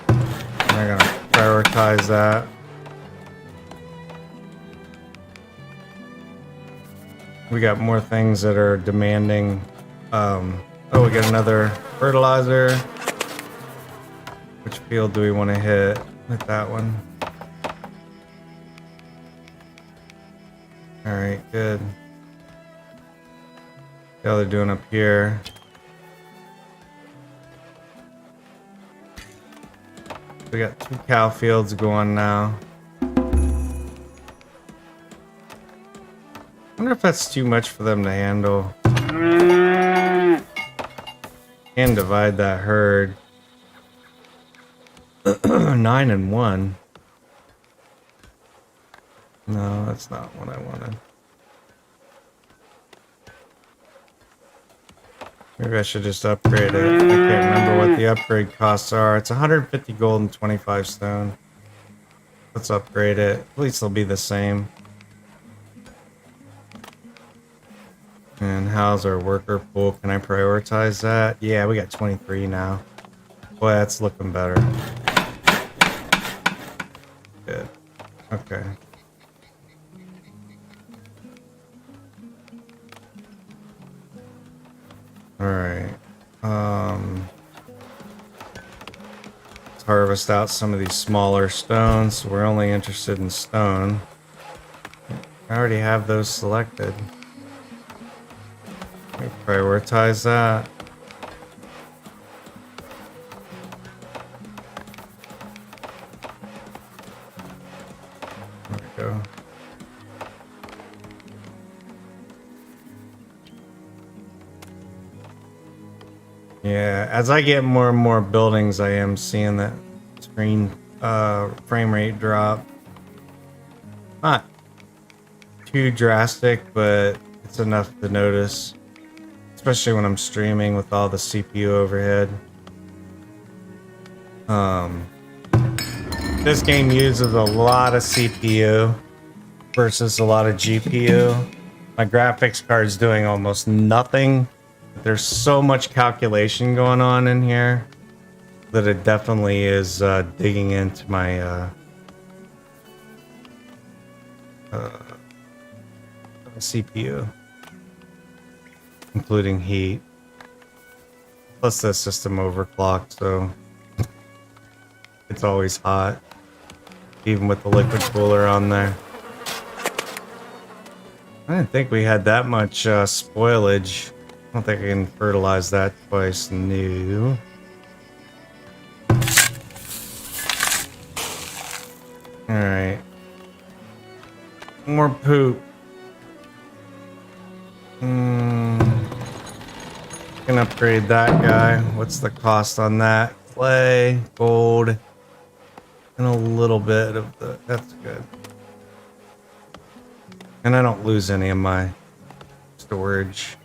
I'm gonna prioritize that. We got more things that are demanding. Oh, we got another fertilizer. Which field do we want to hit? Hit that one. Alright, good. See how they're doing up here. We got 2 cow fields going now. I wonder if that's too much for them to handle. And divide that herd. 9 and 1. No, that's not what I wanted. Maybe I should just upgrade it. I can't remember what the upgrade costs are. It's 150 gold and 25 stone. Let's upgrade it. At least they'll be the same. And how's our worker pool? Can I prioritize that? Yeah, we got 23 now. Boy, that's looking better. Good. Okay. Alright. Let's harvest out some of these smaller stones. So we're only interested in stone. I already have those selected. Let me prioritize that. There we go. Yeah, as I get more and more buildings, I am seeing that screen frame rate drop. Not too drastic, but it's enough to notice, especially when I'm streaming with all the CPU overhead. This game uses a lot of CPU versus a lot of GPU. My graphics card's doing almost nothing. There's so much calculation going on in here that it definitely is digging into my CPU, including heat. Plus the system overclocked, so it's always hot, even with the liquid cooler on there. I didn't think we had that much spoilage. I don't think I can fertilize that twice. No. Alright. More poop. Can upgrade that guy. What's the cost on that? Clay, gold, and a little bit of the... That's good. And I don't lose any of my storage.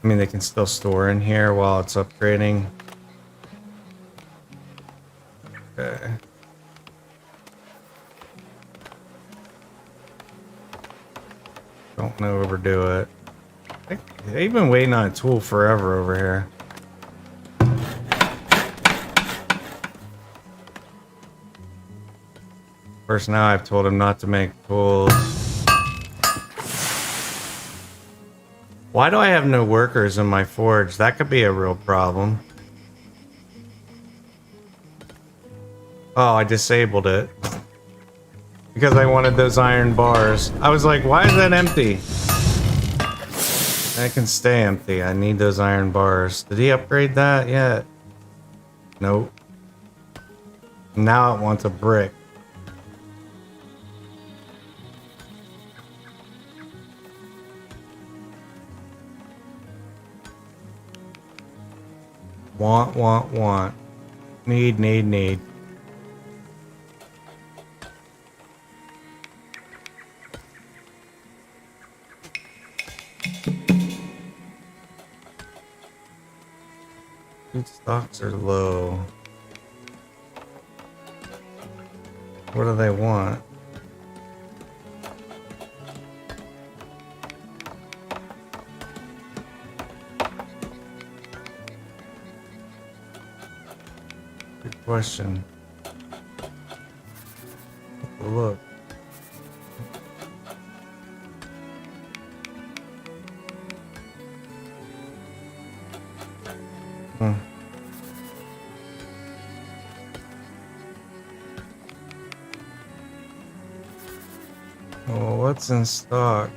I mean, they can still store in here while it's upgrading. Okay. Don't want to overdo it. They've been waiting on a tool forever over here. Of course, now I've told him not to make tools. Why do I have no workers in my forge? That could be a real problem. Oh, I disabled it. Because I wanted those iron bars. I was like, why is that empty? That can stay empty. I need those iron bars. Did he upgrade that yet? Nope. Now it wants a brick. Want. Need. Food stocks are low. What do they want? Good question. Look. Well, what's in stock?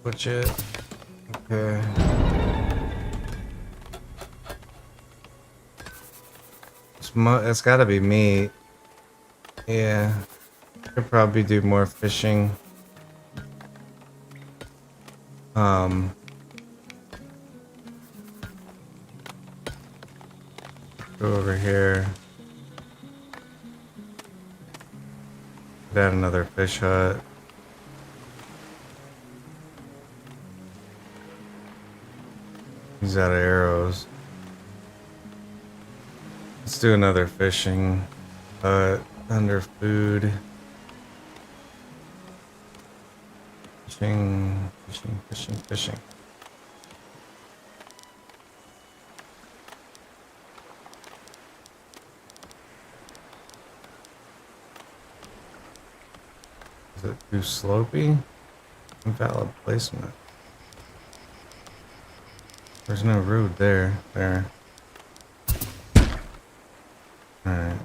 Which it? Okay. It's gotta be meat. Yeah. Could probably do more fishing. Go over here. Could add another fish hut. He's out of arrows. Let's do another fishing hut under food. Fishing, fishing, fishing, fishing. Is it too slopey? Invalid placement. There's no road there. There. Alright.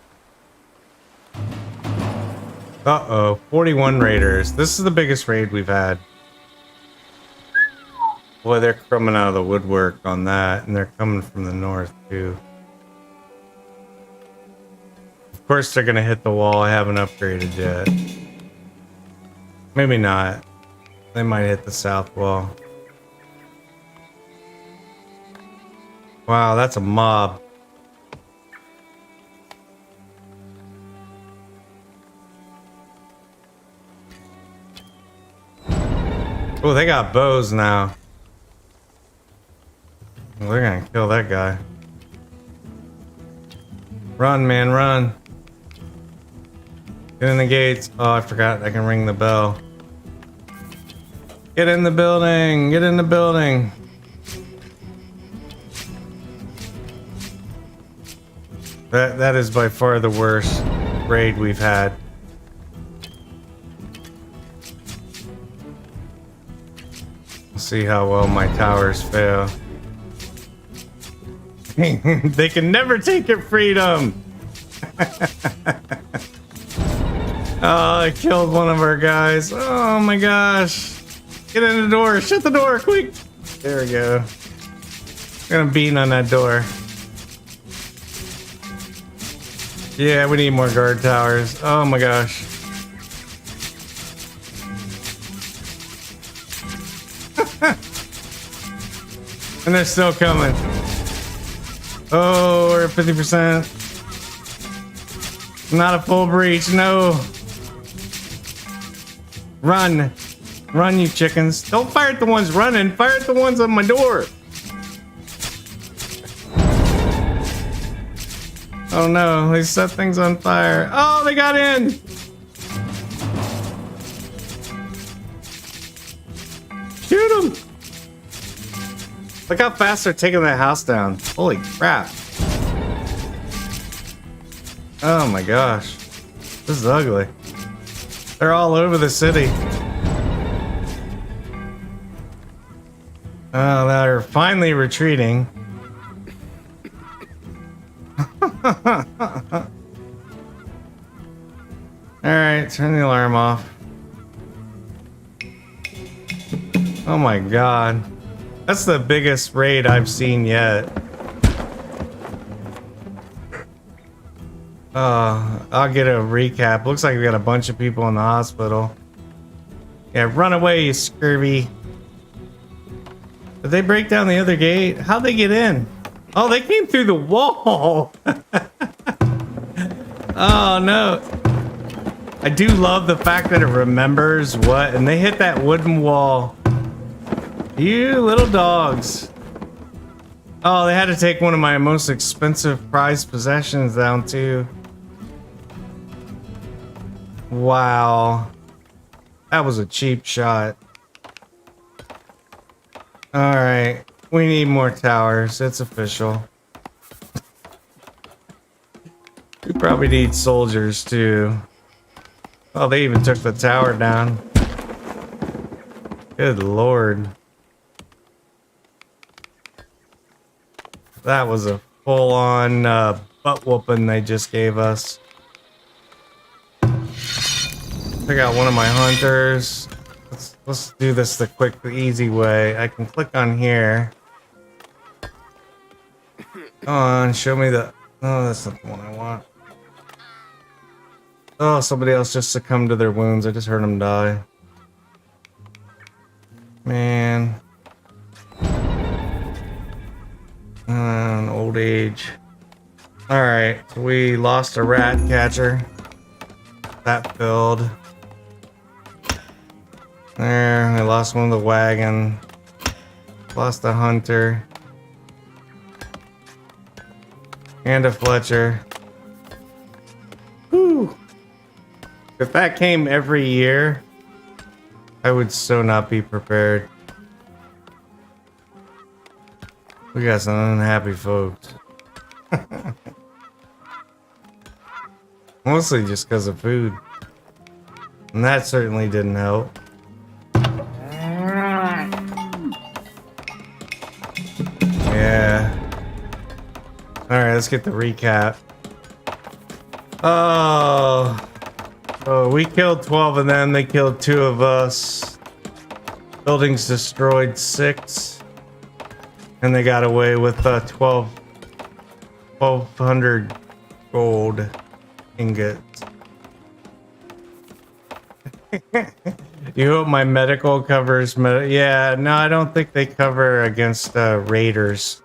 Uh-oh. 41 raiders. This is the biggest raid we've had. Boy, they're coming out of the woodwork on that, and they're coming from the north, too. Of course, they're gonna hit the wall I haven't upgraded yet. Maybe not. They might hit the south wall. Wow, that's a mob. Oh, they got bows now. Well, they're gonna kill that guy. Run, man, run. Get in the gates. Oh, I forgot I can ring the bell. Get in the building. Get in the building. That is by far the worst raid we've had. Let's see how well my towers fail. They can never take your freedom. Oh, I killed one of our guys. Oh my gosh. Get in the door. Shut the door, quick. There we go. I'm gonna beat on that door. Yeah, we need more guard towers. Oh my gosh. And they're still coming. Oh, we're at 50%. Not a full breach, no. Run. Run, you chickens. Don't fire at the ones running. Fire at the ones on my door. Oh no, they set things on fire. Oh, they got in. Shoot them. Look how fast they're taking that house down. Holy crap. Oh my gosh. This is ugly. They're all over the city. Oh, they're finally retreating. Alright, turn the alarm off. Oh my god. That's the biggest raid I've seen yet. I'll get a recap. Looks like we got a bunch of people in the hospital. Yeah, run away, you scurvy. Did they break down the other gate? How'd they get in? Oh, they came through the wall. Oh no. I do love the fact that it remembers what, and they hit that wooden wall. You little dogs. Oh, they had to take one of my most expensive prized possessions down too. Wow. That was a cheap shot. Alright. We need more towers. It's official. We probably need soldiers too. Oh, they even took the tower down. Good lord. That was a full-on butt whooping they just gave us. Pick out one of my hunters. Let's do this the quick, the easy way. I can click on here. Come on, show me the... Oh, that's not the one I want. Oh, somebody else just succumbed to their wounds. I just heard them die. Man. Old age. Alright, we lost a rat catcher. That filled. There, I lost one of the wagon. Lost a hunter. And a Fletcher. Whew. If that came every year, I would so not be prepared. We got some unhappy folks. Mostly just because of food. And that certainly didn't help. Yeah. Alright, let's get the recap. Oh, we killed 12 of them. They killed 2 of us. Buildings destroyed 6. And they got away with 1,200 gold ingots. You hope my medical covers yeah, no, I don't think they cover against raiders.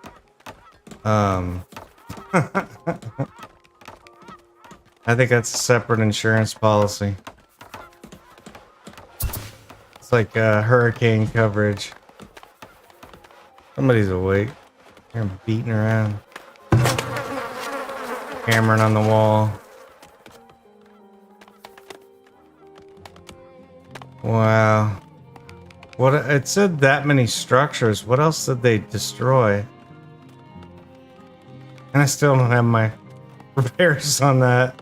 I think that's a separate insurance policy. It's like hurricane coverage. Somebody's awake. They're beating around. Hammering on the wall. Wow. What, it said that many structures. What else did they destroy? And I still don't have my repairs on that.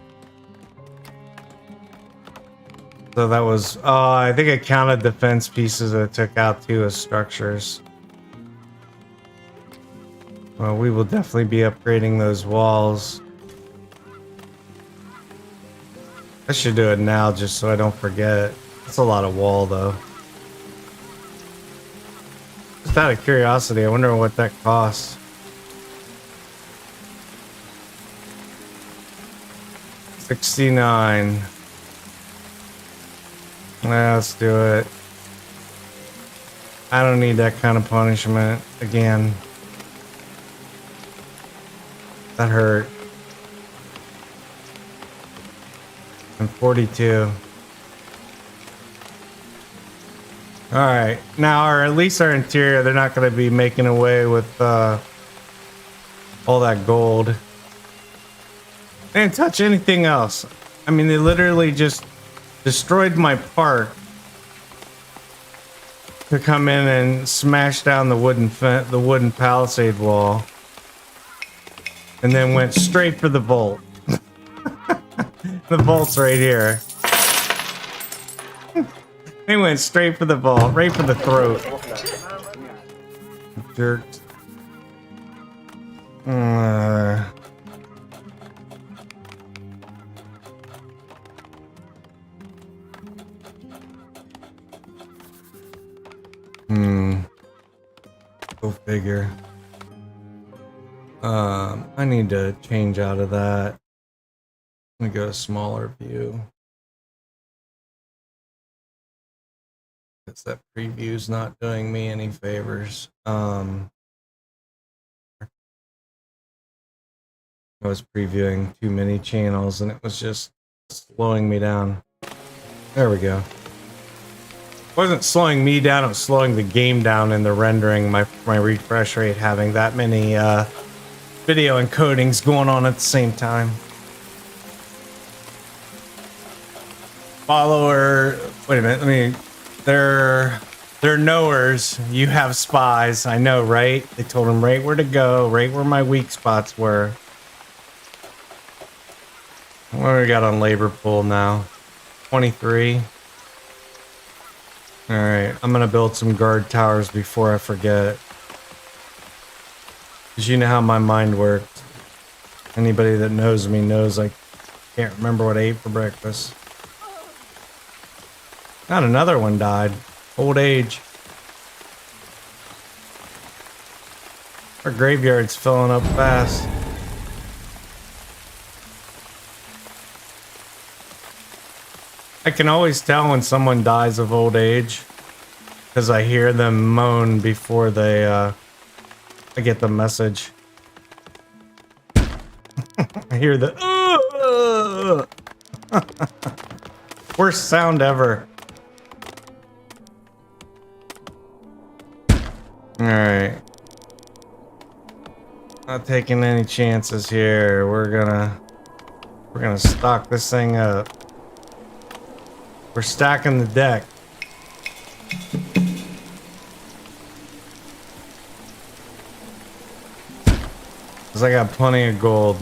So that was, I think I counted the fence pieces that I took out too as structures. Well, we will definitely be upgrading those walls. I should do it now just so I don't forget. That's a lot of wall though. Just out of curiosity, I wonder what that costs. 69. Let's do it. I don't need that kind of punishment again. That hurt. And 42. Alright, now, or at least our interior, they're not going to be making away with all that gold. They didn't touch anything else. I mean, they literally just destroyed my park to come in and smash down the wooden palisade wall, and then went straight for the vault. The vault's right here. They went straight for the vault, right for the throat. Jerks. Go figure. I need to change out of that. Let me go to smaller view. Because that preview's not doing me any favors. I was previewing too many channels and it was just slowing me down. There we go. It wasn't slowing me down, it was slowing the game down in the rendering, my refresh rate having that many video encodings going on at the same time. Follower, wait a minute, they're knowers. You have spies, I know, right? They told them right where to go, right where my weak spots were. What do we got on labor pool now? 23. Alright, I'm gonna build some guard towers before I forget. Because you know how my mind works. Anybody that knows me knows I can't remember what I ate for breakfast. Not another one died. Old age. Our graveyard's filling up fast. I can always tell when someone dies of old age because I hear them moan before they I get the message. I hear the worst sound ever. Alright. Not taking any chances here. We're gonna stock this thing up. We're stacking the deck. Because I got plenty of gold.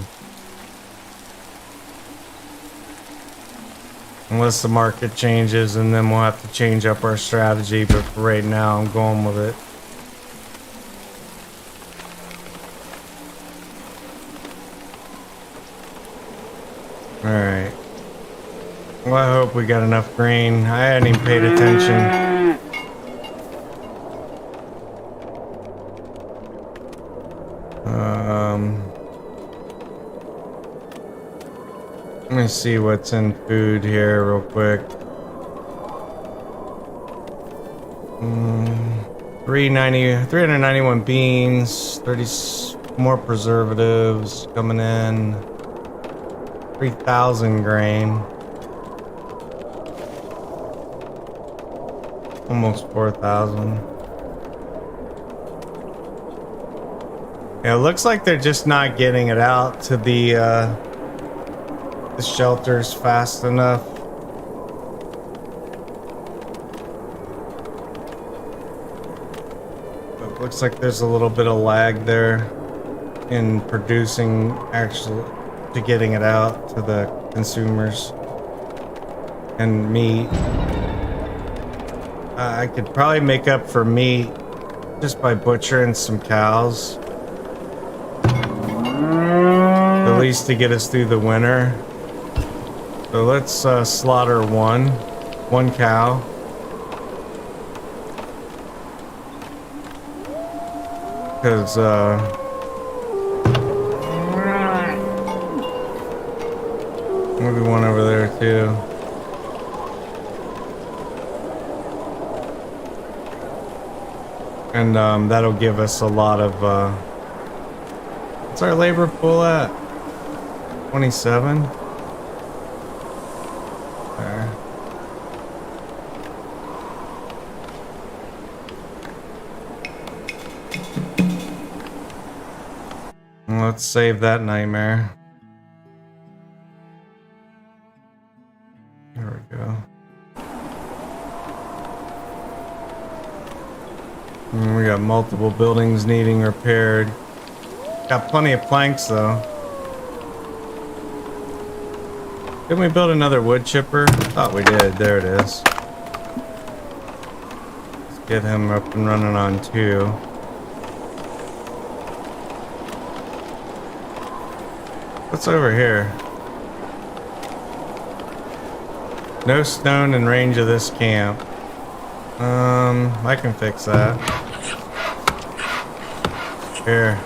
Unless the market changes, and then we'll have to change up our strategy. But for right now, I'm going with it. Alright. Well, I hope we got enough grain. I hadn't even paid attention. Let me see what's in food here real quick. 391 beans, 30 more preservatives coming in, 3,000 grain, almost 4,000. Yeah, it looks like they're just not getting it out to the shelters fast enough. It looks like there's a little bit of lag there in producing actually to getting it out to the consumers. And meat. I could probably make up for meat just by butchering some cows. At least to get us through the winter. So let's slaughter one cow. Because maybe one over there too. And that'll give us a lot of what's our labor pool at? 27? Let's save that nightmare. There we go. And we got multiple buildings needing repaired. Got plenty of planks though. Didn't we build another wood chipper? Thought we did. There it is. Let's get him up and running on 2. What's over here? No stone in range of this camp. I can fix that. Here.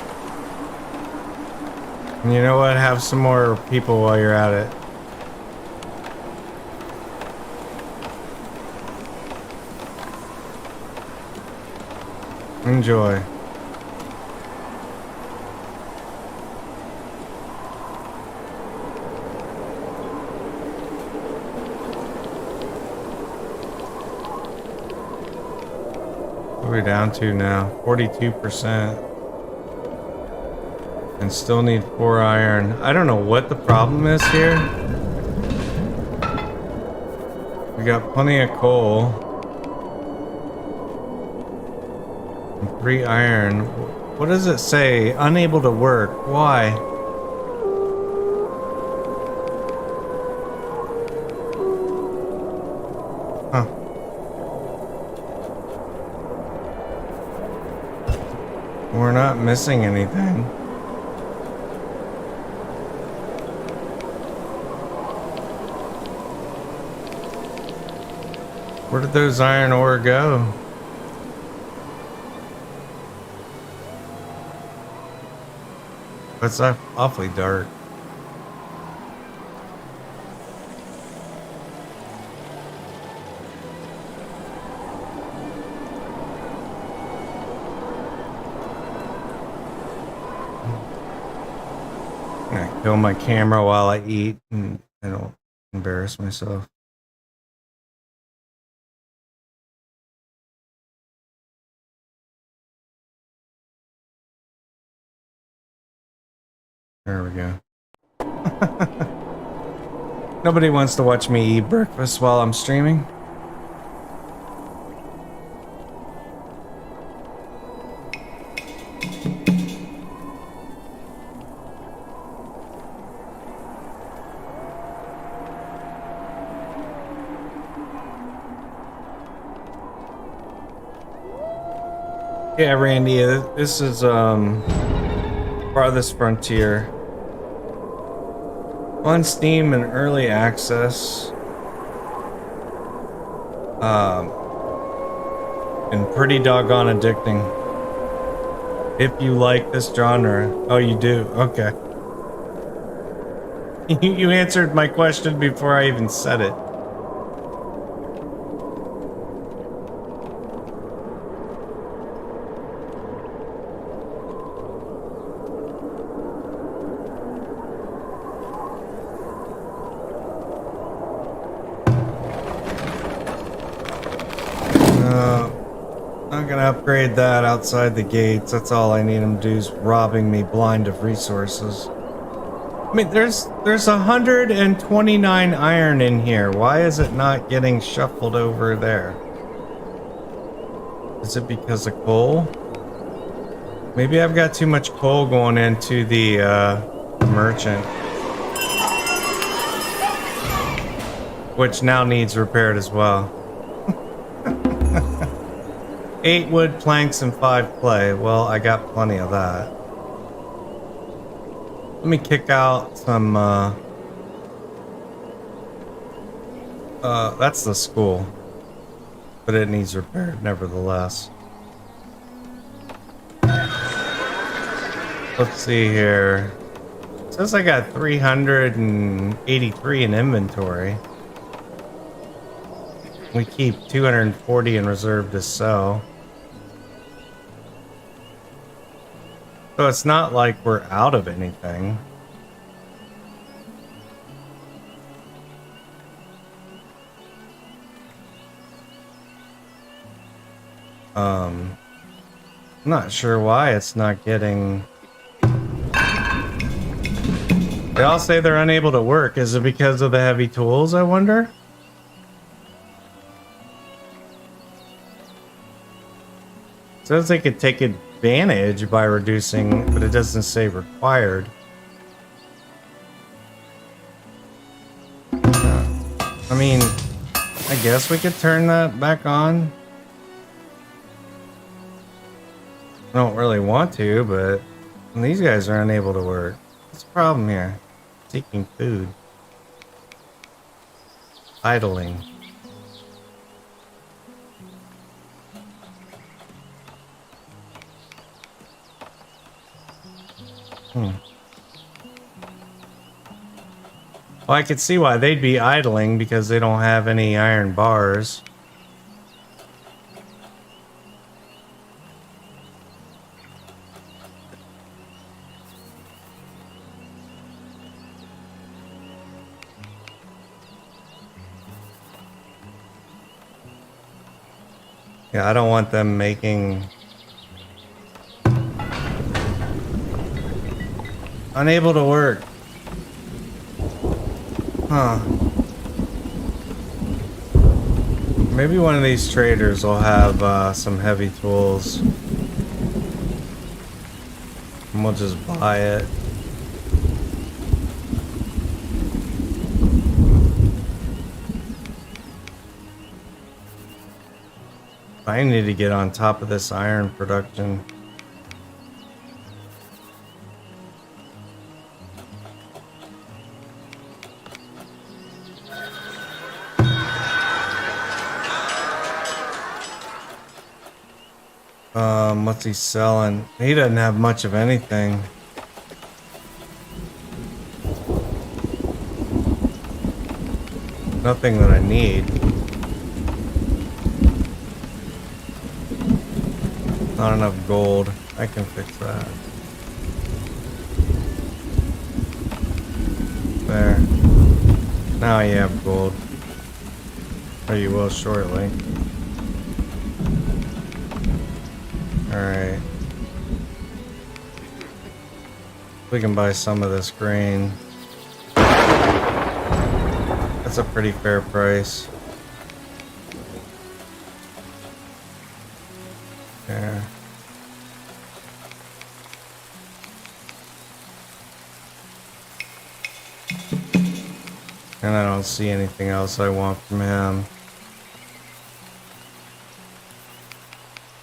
And you know what? Have some more people while you're at it. Enjoy. What are we down to now? 42%. And still need 4 iron. I don't know what the problem is here. We got plenty of coal. And 3 iron. What does it say? Unable to work. Why? Huh. We're not missing anything. Where did those iron ore go? It's awfully dark. I'm gonna kill my camera while I eat and I don't embarrass myself. There we go. Nobody wants to watch me eat breakfast while I'm streaming. Yeah, Randy, this is Farthest Frontier. On Steam and early access. And pretty doggone addicting. If you like this genre. Oh, you do? Okay. You answered my question before I even said it. Not gonna upgrade that outside the gates. That's all I need him to do is robbing me blind of resources. I mean, there's 129 iron in here. Why is it not getting shuffled over there? Is it because of coal? Maybe I've got too much coal going into the merchant. Which now needs repaired as well. 8 wood planks and 5 clay. Well, I got plenty of that. Let me kick out some, that's the school. But it needs repaired, nevertheless. Let's see here. It says I got 383 in inventory. We keep 240 in reserve to sell. So it's not like we're out of anything. I'm not sure why it's not getting... They all say they're unable to work. Is it because of the heavy tools, I wonder? It says they could take advantage by reducing, but it doesn't say required. I mean, I guess we could turn that back on. I don't really want to, but these guys are unable to work. What's the problem here? Seeking food. Idling. Well, I could see why they'd be idling because they don't have any iron bars. Yeah, I don't want them making... Unable to work. Huh. Maybe one of these traders will have some heavy tools. And we'll just buy it. I need to get on top of this iron production. What's he selling? He doesn't have much of anything. Nothing that I need. Not enough gold. I can fix that. There. Now you have gold. Or you will shortly. Alright. We can buy some of this grain. That's a pretty fair price. There. And I don't see anything else I want from him.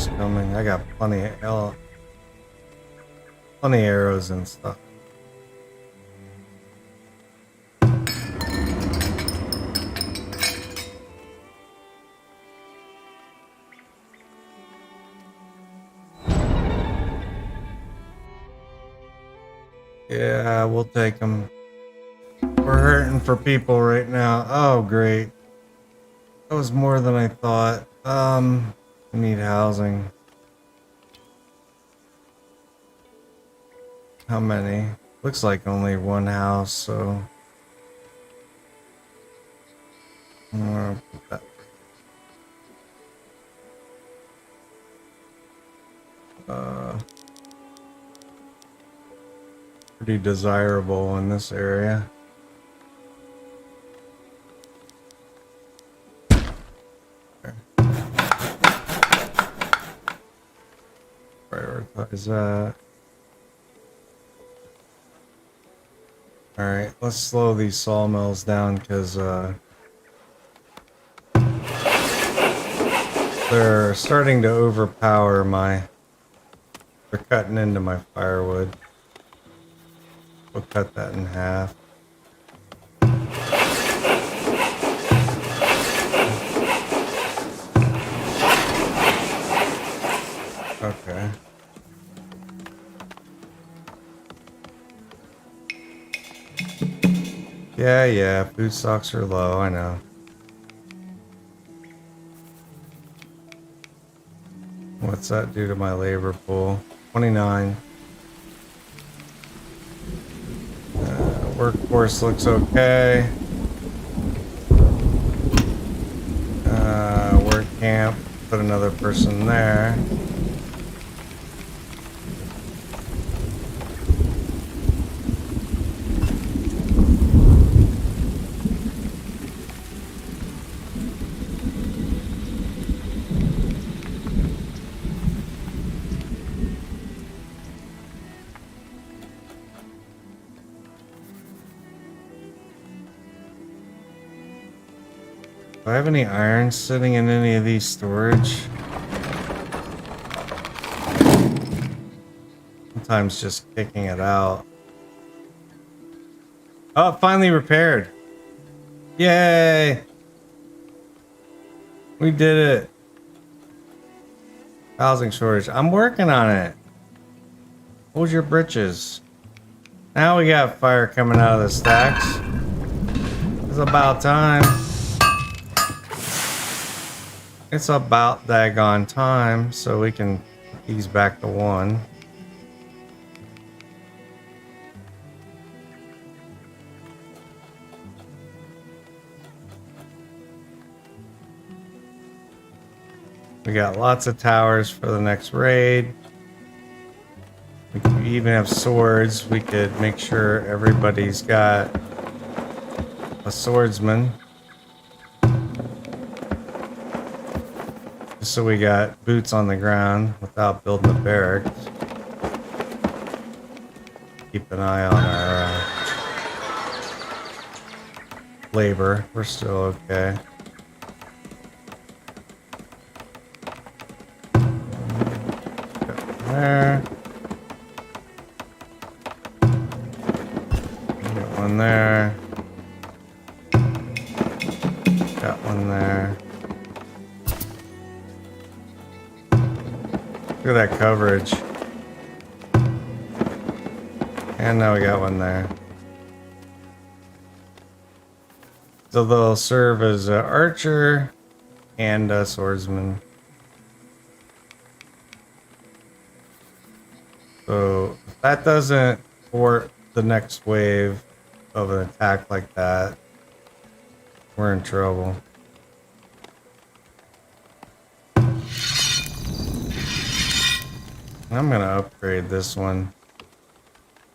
arrows coming. I got plenty of arrows and stuff. Yeah, we'll take them. We're hurting for people right now. Oh, great. That was more than I thought. We need housing. How many? Looks like only one house, so I'm gonna put that. Pretty desirable in this area. Prioritize that. Alright, let's slow these sawmills down because they're starting to overpower my... They're cutting into my firewood. We'll cut that in half. Okay. Yeah, food stocks are low, I know. What's that do to my labor pool? 29. Workforce looks okay. Work camp, put another person there. Do I have any iron sitting in any of these storage? Sometimes just kicking it out. Oh, finally repaired. Yay! We did it. Housing shortage. I'm working on it. Hold your britches. Now we got fire coming out of the stacks. It's about time. It's about daggone time, so we can ease back to 1. We got lots of towers for the next raid. We could even have swords. We could make sure everybody's got a swordsman. Just so we got boots on the ground without building a barracks. Keep an eye on our labor. We're still okay. There. Got one there. Got one there. Look at that coverage. And now we got one there. So they'll serve as an archer and a swordsman. So if that doesn't thwart the next wave of an attack like that, we're in trouble. I'm gonna upgrade this one.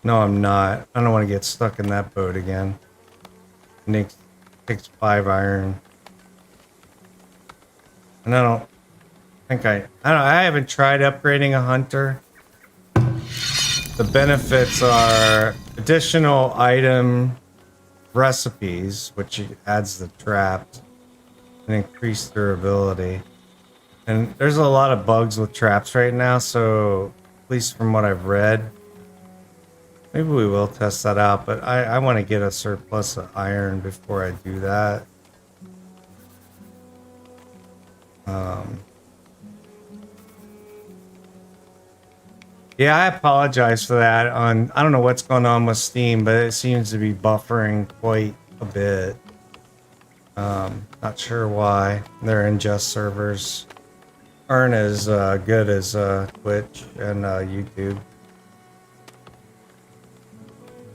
No, I'm not. I don't want to get stuck in that boat again. It takes 5 iron. And I don't think I haven't tried upgrading a hunter. The benefits are additional item recipes, which adds the traps, and increased durability. And there's a lot of bugs with traps right now, so at least from what I've read, maybe we will test that out, but I want to get a surplus of iron before I do that. Yeah, I apologize for that. I don't know what's going on with Steam, but it seems to be buffering quite a bit. Not sure why. Their ingest servers aren't as good as Twitch and YouTube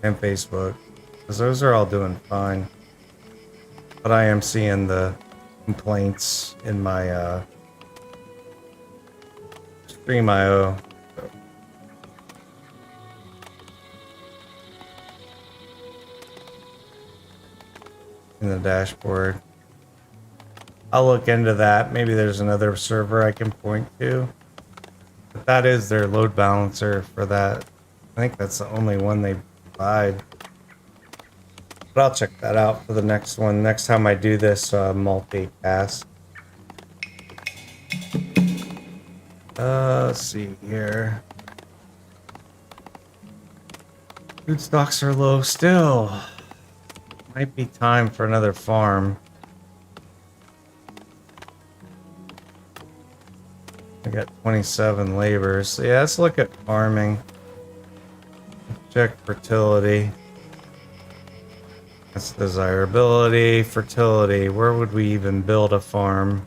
and Facebook, because those are all doing fine. But I am seeing the complaints in my Stream.io. In the dashboard. I'll look into that. Maybe there's another server I can point to. But that is their load balancer for that. I think that's the only one they provide. But I'll check that out for the next one. Next time I do this multicast. Let's see here. Food stocks are low still. Might be time for another farm. I got 27 laborers. So yeah, let's look at farming. Check fertility. That's desirability, fertility. Where would we even build a farm?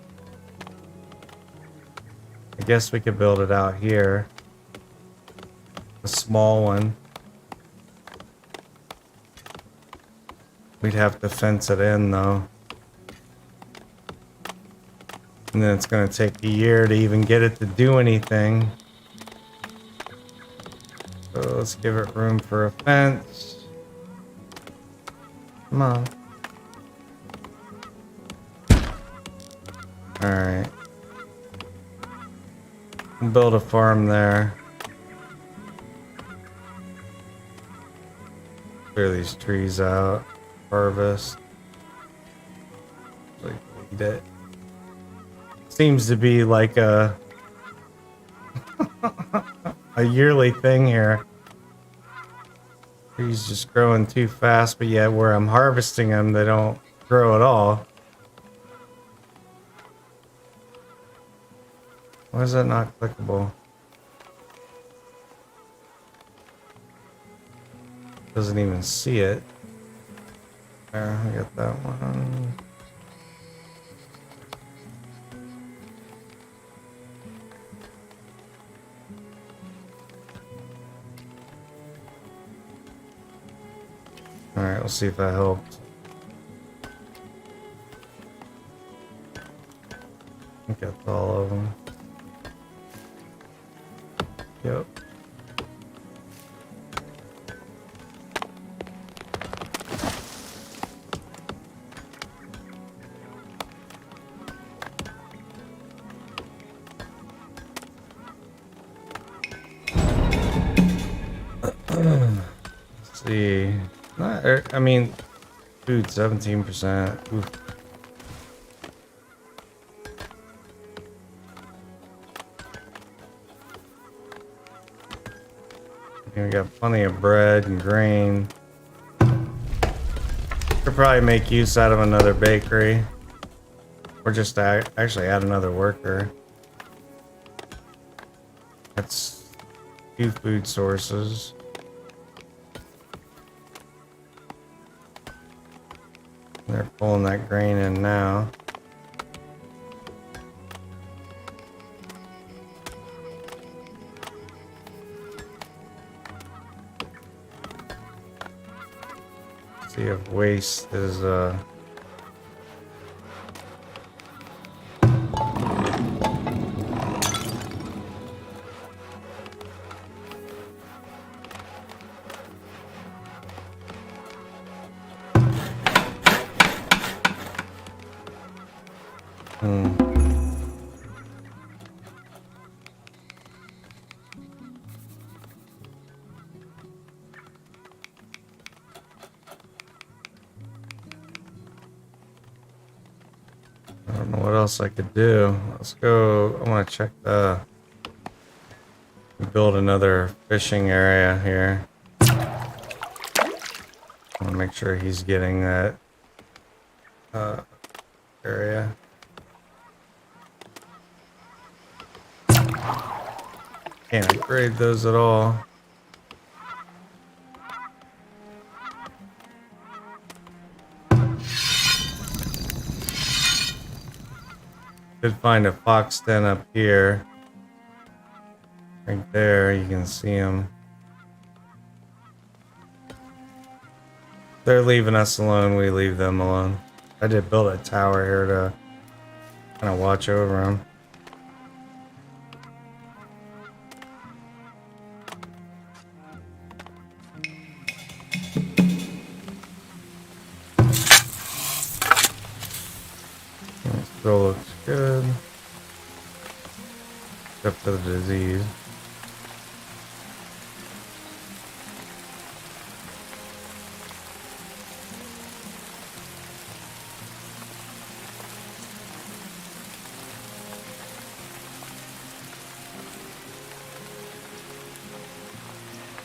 I guess we could build it out here. A small one. We'd have to fence it in though. And then it's going to take a year to even get it to do anything. So let's give it room for a fence. Come on. Alright. We'll build a farm there. Clear these trees out. Harvest. Like, eat it. Seems to be like a a yearly thing here. Trees just growing too fast, but yet where I'm harvesting them, they don't grow at all. Why is that not clickable? Doesn't even see it. There, I got that one. Alright, we'll see if that helped. I think that's all of them. Yep. Let's see. I mean, food 17%. Oof. We got plenty of bread and grain. Could probably make use out of another bakery, or just actually add another worker. That's 2 food sources. They're pulling that grain in now. See if waste is what else I could do. Let's go. I want to check the... build another fishing area here. I want to make sure he's getting that area. Can't upgrade those at all. Did find a fox den up here. Right there, you can see them. They're leaving us alone, we leave them alone. I did build a tower here to kind of watch over them. Still looks good. Except for the disease.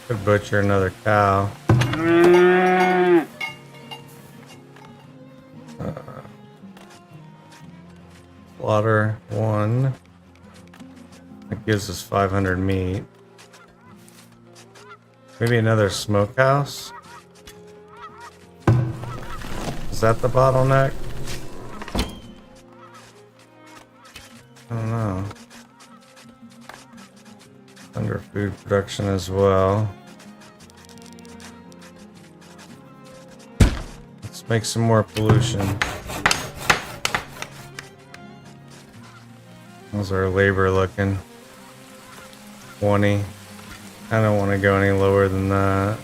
Could butcher another cow. Slaughter one. That gives us 500 meat. Maybe another smokehouse? Is that the bottleneck? I don't know. Under food production as well. Let's make some more pollution. How's our labor looking? 20. I don't want to go any lower than that.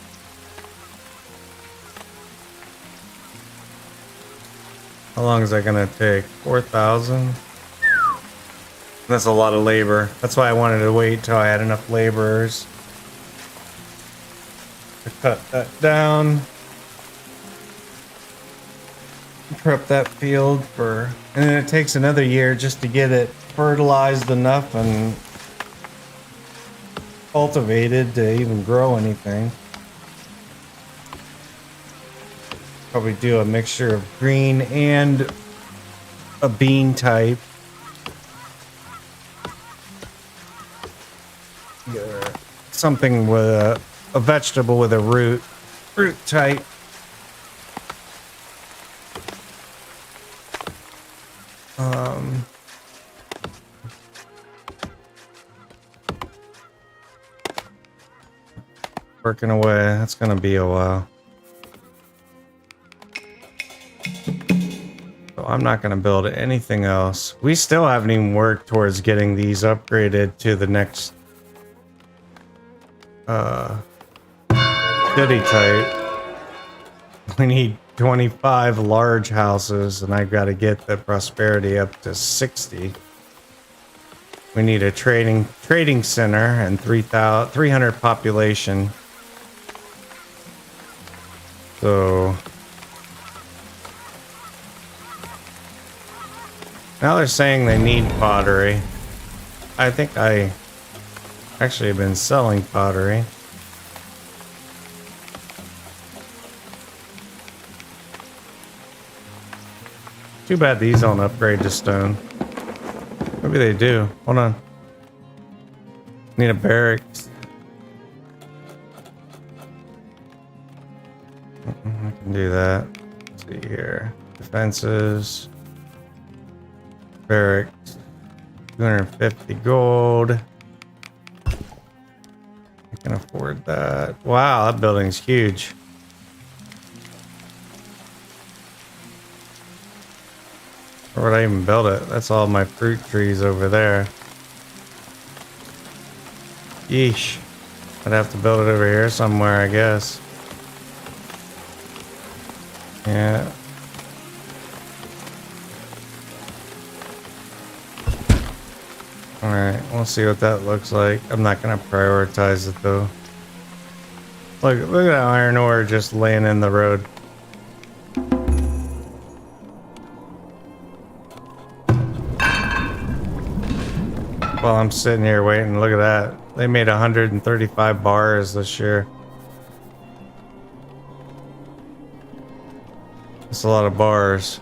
How long is that gonna take? 4,000? That's a lot of labor. That's why I wanted to wait till I had enough laborers to cut that down. Prep that field for, and then it takes another year just to get it fertilized enough and cultivated to even grow anything. Probably do a mixture of green and a bean type. Something with a vegetable with a root type. Working away, that's gonna be a while. So I'm not gonna build anything else. We still haven't even worked towards getting these upgraded to the next city type. We need 25 large houses, and I've got to get the prosperity up to 60. We need a trading center and 300 population. So now they're saying they need pottery. I think I actually have been selling pottery. Too bad these don't upgrade to stone. Maybe they do. Hold on. Need a barracks. I can do that. Let's see here. Defenses. Barracks. 250 gold. I can afford that. Wow, that building's huge. Where would I even build it? That's all my fruit trees over there. Yeesh. I'd have to build it over here somewhere, I guess. Yeah. Alright, we'll see what that looks like. I'm not gonna prioritize it though. Look at that iron ore just laying in the road. While I'm sitting here waiting, look at that. They made 135 bars this year. That's a lot of bars.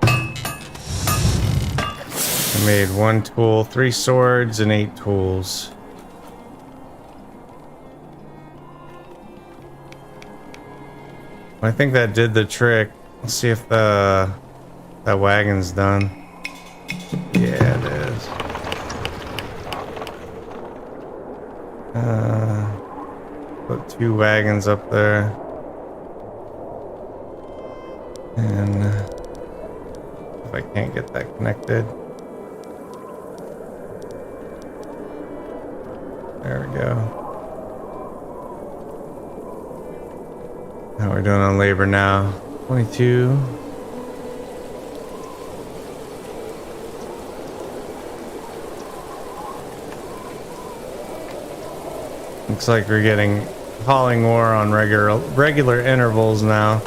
I made 1 tool, 3 swords, and 8 tools. I think that did the trick. Let's see if that wagon's done. Yeah, it is. Put 2 wagons up there. And if I can't get that connected. There we go. How we're doing on labor now? 22. Looks like we're getting hauling ore on regular intervals now.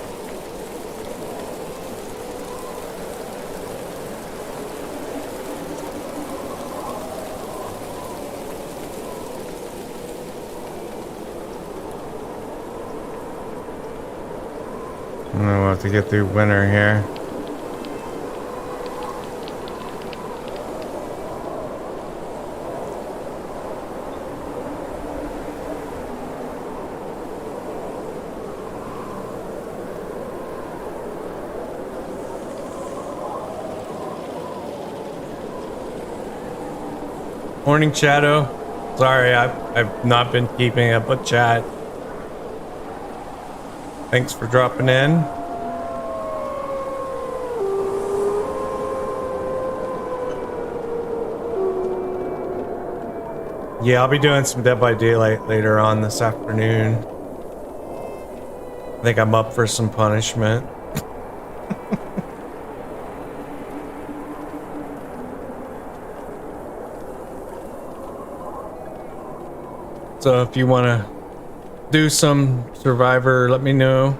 We'll have to get through winter here. Morning, Shadow. Sorry, I've not been keeping up with chat. Thanks for dropping in. Yeah, I'll be doing some Dead by Daylight later on this afternoon. I think I'm up for some punishment. So if you want to do some Survivor, let me know.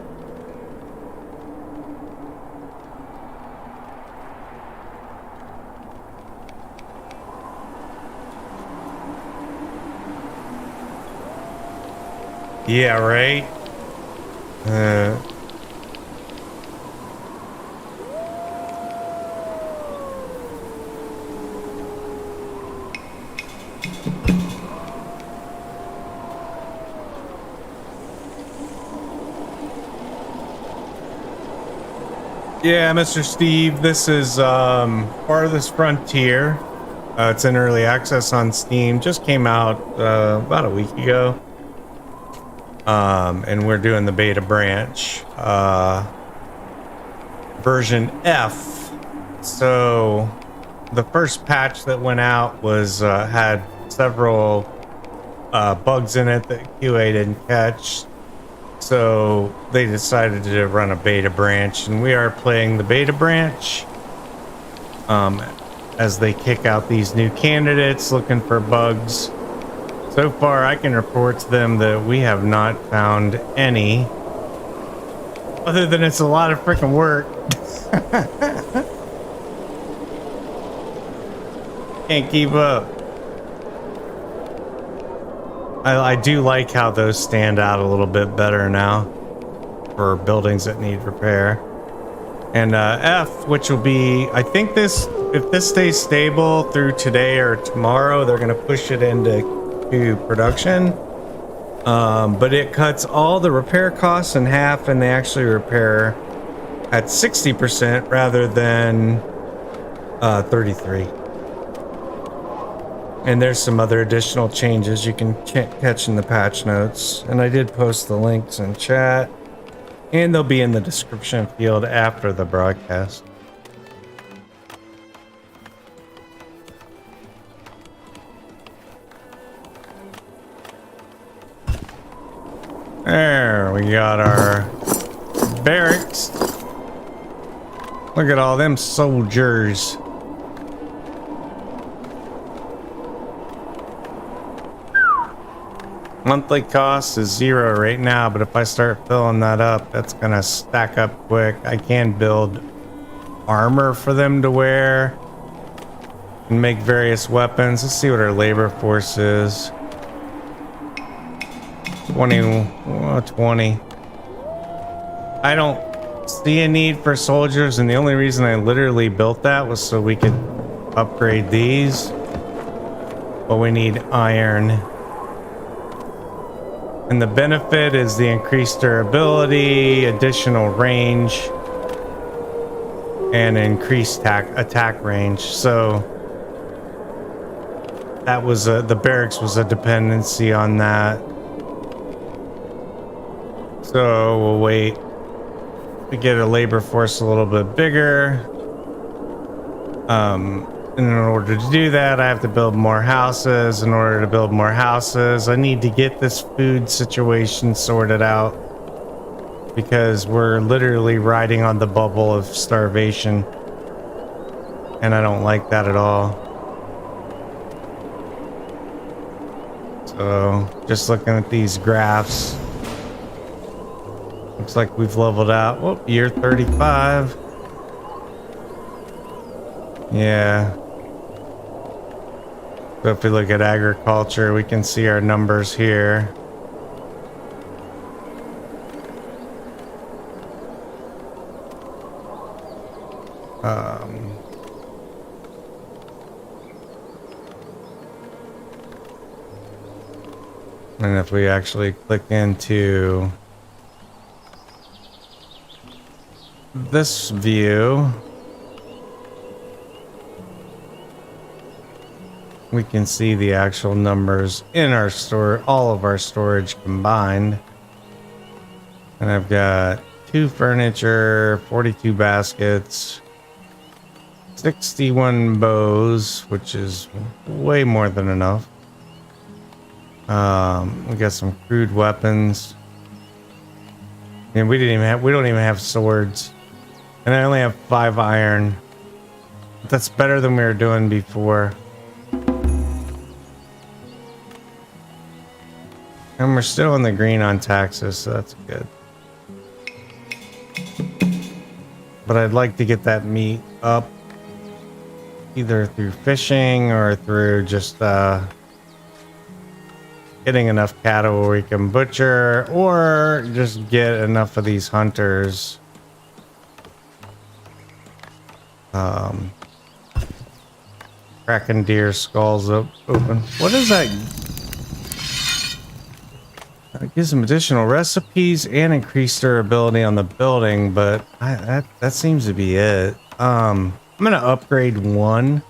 Yeah, right. Yeah, Mr. Steve, this is Farthest Frontier. It's in early access on Steam. Just came out about a week ago. And we're doing the beta branch, version F. So the first patch that went out was had several bugs in it that QA didn't catch. So they decided to run a beta branch, and we are playing the beta branch as they kick out these new candidates looking for bugs. So far, I can report to them that we have not found any, other than it's a lot of freaking work. Can't keep up. I do like how those stand out a little bit better now for buildings that need repair. And F, which will be, I think this, if this stays stable through today or tomorrow, they're going to push it into production. But it cuts all the repair costs in half, and they actually repair at 60% rather than 33. And there's some other additional changes you can catch in the patch notes. And I did post the links in chat. And they'll be in the description field after the broadcast. There, we got our barracks. Look at all them soldiers. Monthly cost is 0 right now, but if I start filling that up, that's gonna stack up quick. I can build armor for them to wear and make various weapons. Let's see what our labor force is. 20. I don't see a need for soldiers, and the only reason I literally built that was so we could upgrade these. But we need iron. And the benefit is the increased durability, additional range, and increased attack range. So that was the barracks was a dependency on that. So we'll wait to get a labor force a little bit bigger. And in order to do that, I have to build more houses. In order to build more houses, I need to get this food situation sorted out, because we're literally riding on the bubble of starvation, and I don't like that at all. So just looking at these graphs, looks like we've leveled out. Whoop, year 35. Yeah. So if we look at agriculture, we can see our numbers here. And if we actually click into this view, we can see the actual numbers in our store, all of our storage combined. And I've got 2 furniture, 42 baskets, 61 bows, which is way more than enough. We got some crude weapons. And we don't even have swords. And I only have 5 iron. That's better than we were doing before. And we're still in the green on taxes, so that's good. But I'd like to get that meat up, either through fishing or through just getting enough cattle where we can butcher, or just get enough of these hunters. Cracking deer skulls open. What is that? It gives them additional recipes and increased durability on the building, but that seems to be it. I'm gonna upgrade one.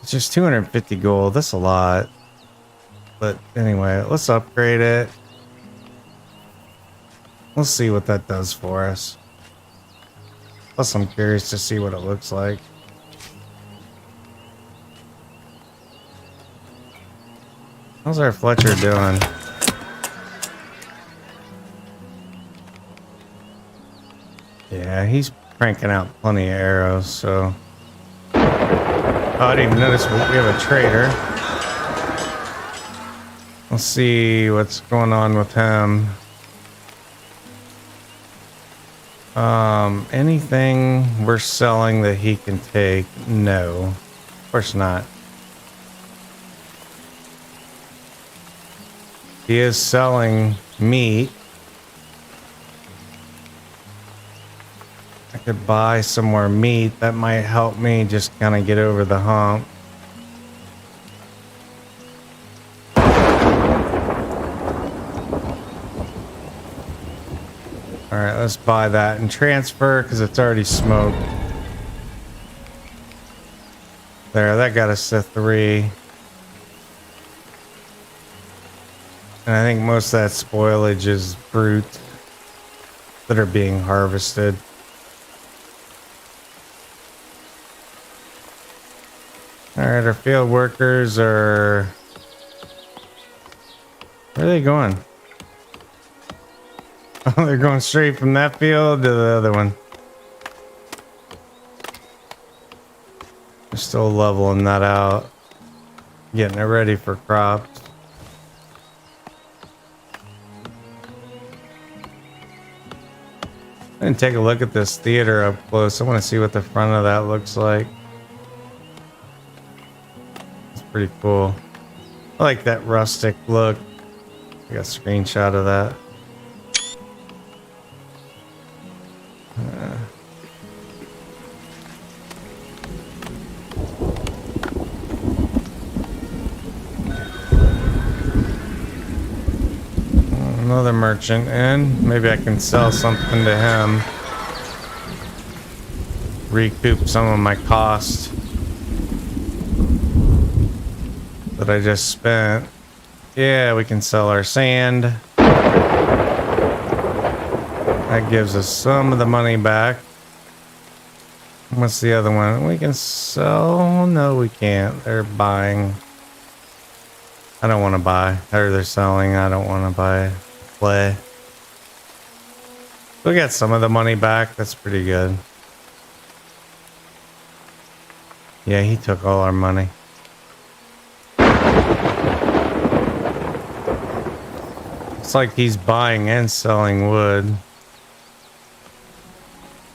It's just 250 gold. That's a lot. But anyway, let's upgrade it. We'll see what that does for us. Plus, I'm curious to see what it looks like. How's our Fletcher doing? Yeah, he's cranking out plenty of arrows, so... Oh, I didn't even notice we have a trader. Let's see what's going on with him. Anything we're selling that he can take? No, of course not. He is selling meat. I could buy some more meat. That might help me just kind of get over the hump. All right, let's buy that and transfer because it's already smoked. There, that got us to 3. And I think most of that spoilage is fruit that are being harvested. All right, our field workers are... Where are they going? Oh, they're going straight from that field to the other one. They're still leveling that out. Getting it ready for crops. And take a look at this theater up close. I want to see what the front of that looks like. pretty cool. I like that rustic look. I got a screenshot of that. Another merchant in. Maybe I can sell something to him. Recoup some of my cost that I just spent. Yeah, we can sell our sand. That gives us some of the money back. What's the other one? We can sell? No, we can't. They're buying. I don't want to buy. Or they're selling. I don't want to buy. Play. We got some of the money back. That's pretty good. Yeah, he took all our money. It's like he's buying and selling wood.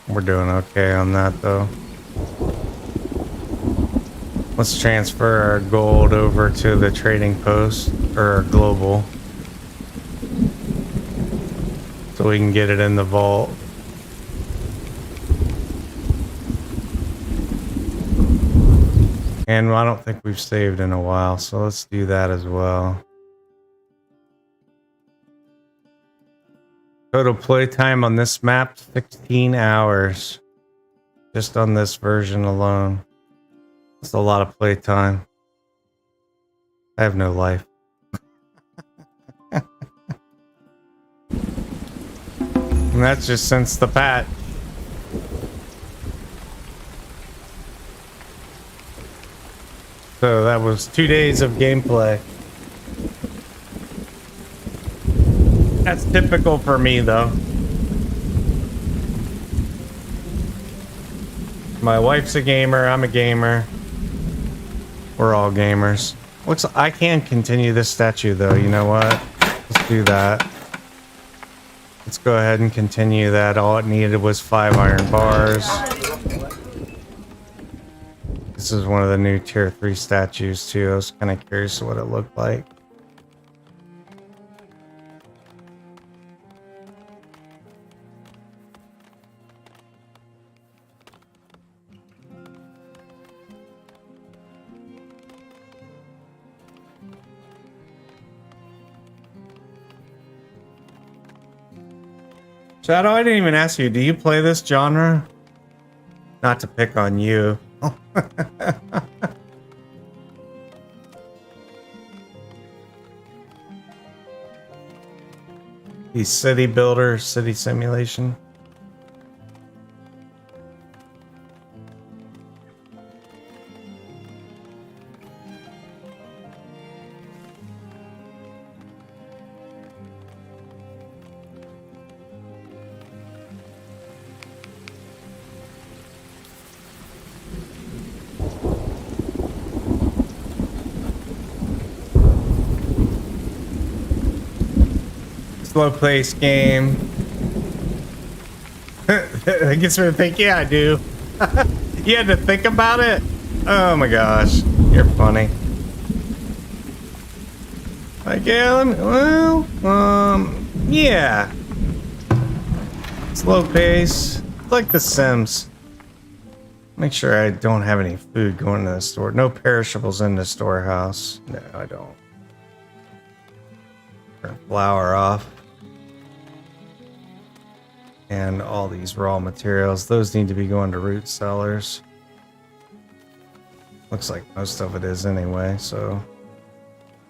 We're doing okay on that though. Let's transfer our gold over to the trading post, or global, so we can get it in the vault. And I don't think we've saved in a while, so let's do that as well. Total playtime on this map, 16 hours. Just on this version alone. That's a lot of playtime. I have no life. And that's just since the patch. So that was 2 days of gameplay. That's typical for me though. My wife's a gamer, I'm a gamer. We're all gamers. Looks like I can continue this statue though, you know what? Let's do that. Let's go ahead and continue that. All it needed was 5 iron bars. This is one of the new tier 3 statues too. I was kind of curious what it looked like. Shadow, I didn't even ask you, do you play this genre? Not to pick on you. These city builder, city simulation. Slow place game. I guess we think, yeah, I do. You had to think about it? Oh my gosh, you're funny. Like, yeah, yeah. Slow pace, like The Sims. Make sure I don't have any food going to the store. No perishables in the storehouse. No, I don't. Turn flour off. And all these raw materials, those need to be going to root cellars. Looks like most of it is anyway, so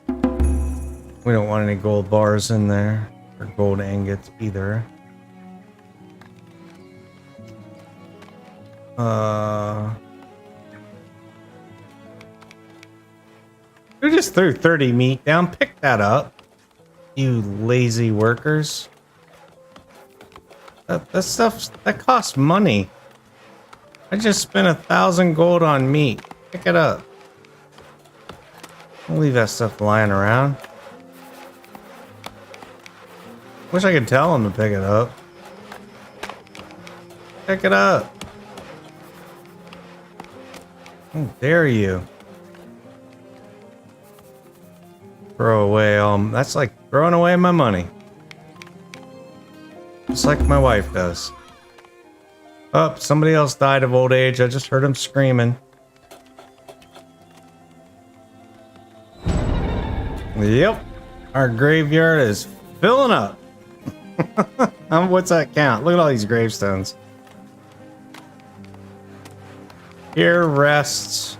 we don't want any gold bars in there, or gold ingots either. Who just threw 30 meat down? Pick that up, you lazy workers. That stuff, that costs money. I just spent 1,000 gold on meat. Pick it up. Don't leave that stuff lying around. Wish I could tell them to pick it up. Pick it up. How dare you? throw away that's like throwing away my money. Just like my wife does. Oh, somebody else died of old age. I just heard him screaming. Yep. Our graveyard is filling up. What's that count? Look at all these gravestones. Here rests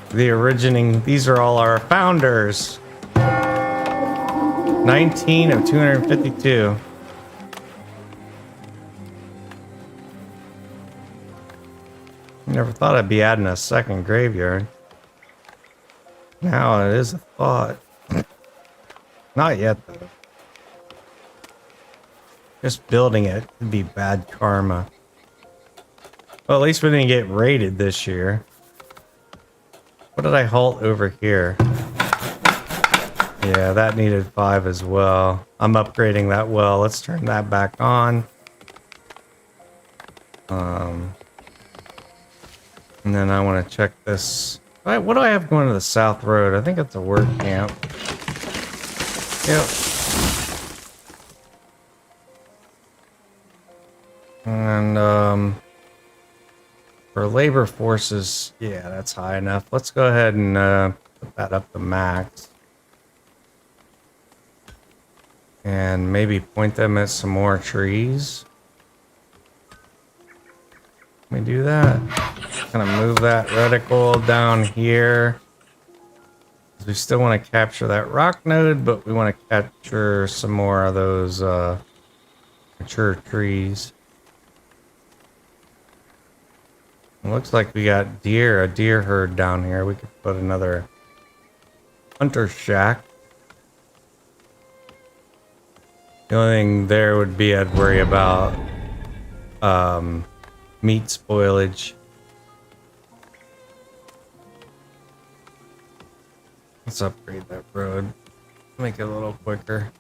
the originating. These are all our founders. 19 of 252. Never thought I'd be adding a second graveyard. Now it is a thought. Not yet, though. Just building it would be bad karma. Well, at least we didn't get raided this year. What did I halt over here? Yeah, that needed 5 as well. I'm upgrading that well. Let's turn that back on. And then I want to check this. What do I have going to the South Road? I think it's a work camp. Yep. And for labor forces, yeah, that's high enough. Let's go ahead and put that up to max. And maybe point them at some more trees. Can we do that? Kind of move that reticle down here. We still want to capture that rock node, but we want to capture some more of those mature trees. It looks like we got a deer herd down here. We could put another hunter shack. The only thing there would be I'd worry about meat spoilage. Let's upgrade that road. Make it a little quicker.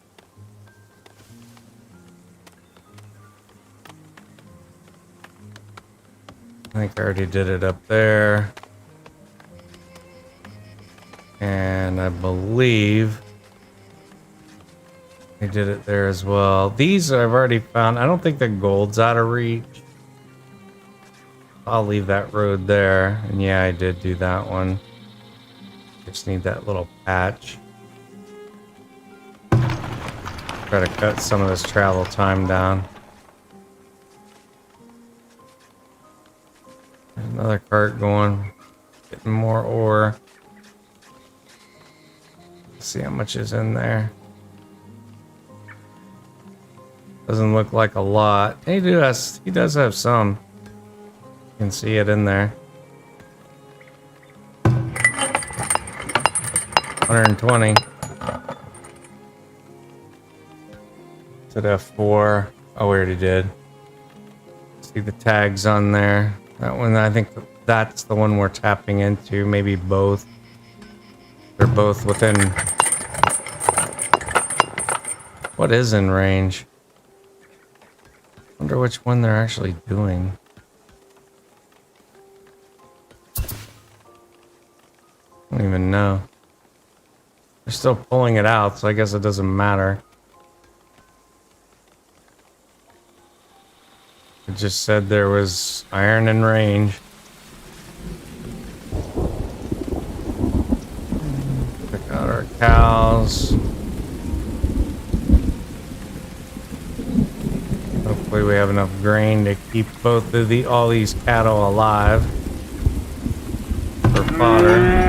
I think I already did it up there. And I believe I did it there as well. These I've already found. I don't think the gold's out of reach. I'll leave that road there. And yeah, I did do that one. Just need that little patch. Try to cut some of this travel time down. There's another cart going. Getting more ore. Let's see how much is in there. Doesn't look like a lot. He does have some. You can see it in there. 120. To the F4. Oh, we already did. See the tags on there. That one, I think that's the one we're tapping into. Maybe both. They're both within. What is in range? Wonder which one they're actually doing. I don't even know. They're still pulling it out, so I guess it doesn't matter. It just said there was iron in range. Check out our cows. Hopefully we have enough grain to keep both of all these cattle alive for fodder.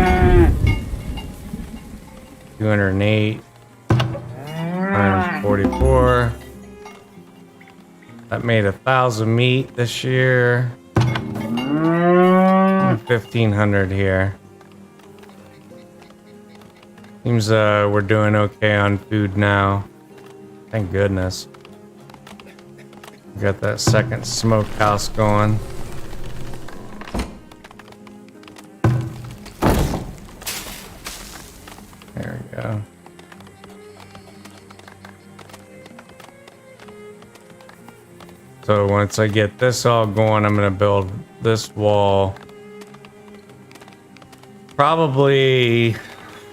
208, 144. That made 1,000 meat this year. 1,500 here. Seems we're doing okay on food now. Thank goodness. We got that second smokehouse going. There we go. So once I get this all going, I'm gonna build this wall. Probably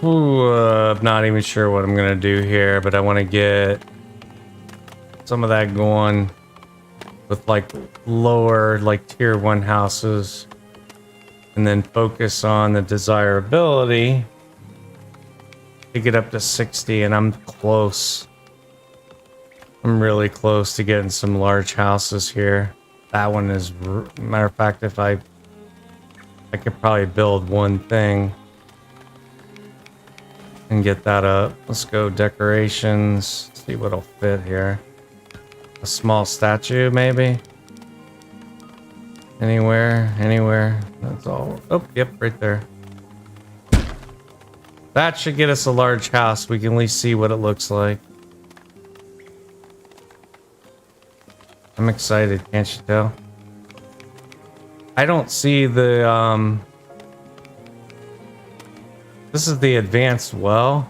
Ooh, I'm not even sure what I'm gonna do here, but I want to get some of that going with like lower, like tier 1 houses, and then focus on the desirability to get up to 60, and I'm close. I'm really close to getting some large houses here. That one is, matter of fact, if I could probably build one thing and get that up. Let's go decorations. See what'll fit here. A small statue, maybe. Anywhere. That's all. Oh, yep, right there. That should get us a large house. We can at least see what it looks like. I'm excited, can't you tell? I don't see the, this is the advanced well.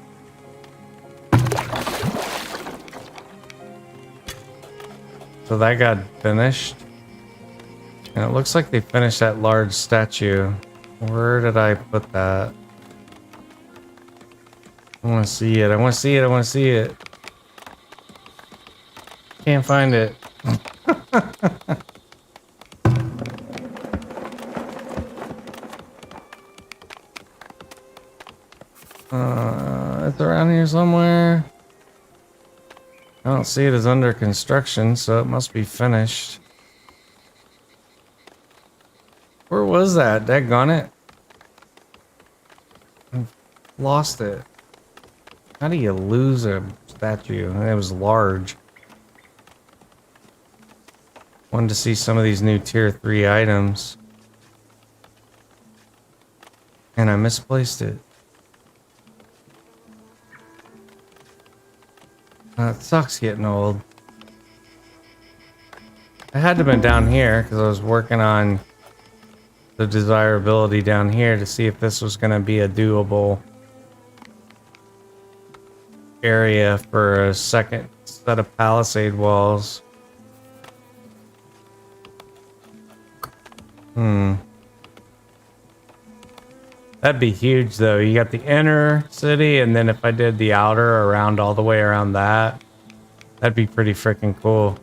So that got finished. And it looks like they finished that large statue. Where did I put that? I want to see it. I want to see it. I want to see it. Can't find it. It's around here somewhere. I don't see it as under construction, so it must be finished. Where was that? Daggone it. I've lost it. How do you lose a statue? It was large. Wanted to see some of these new tier 3 items. And I misplaced it. It sucks getting old. I had to have been down here because I was working on the desirability down here to see if this was going to be a doable area for a second set of palisade walls. That'd be huge though. You got the inner city, and then if I did the outer around all the way around that, that'd be pretty freaking cool.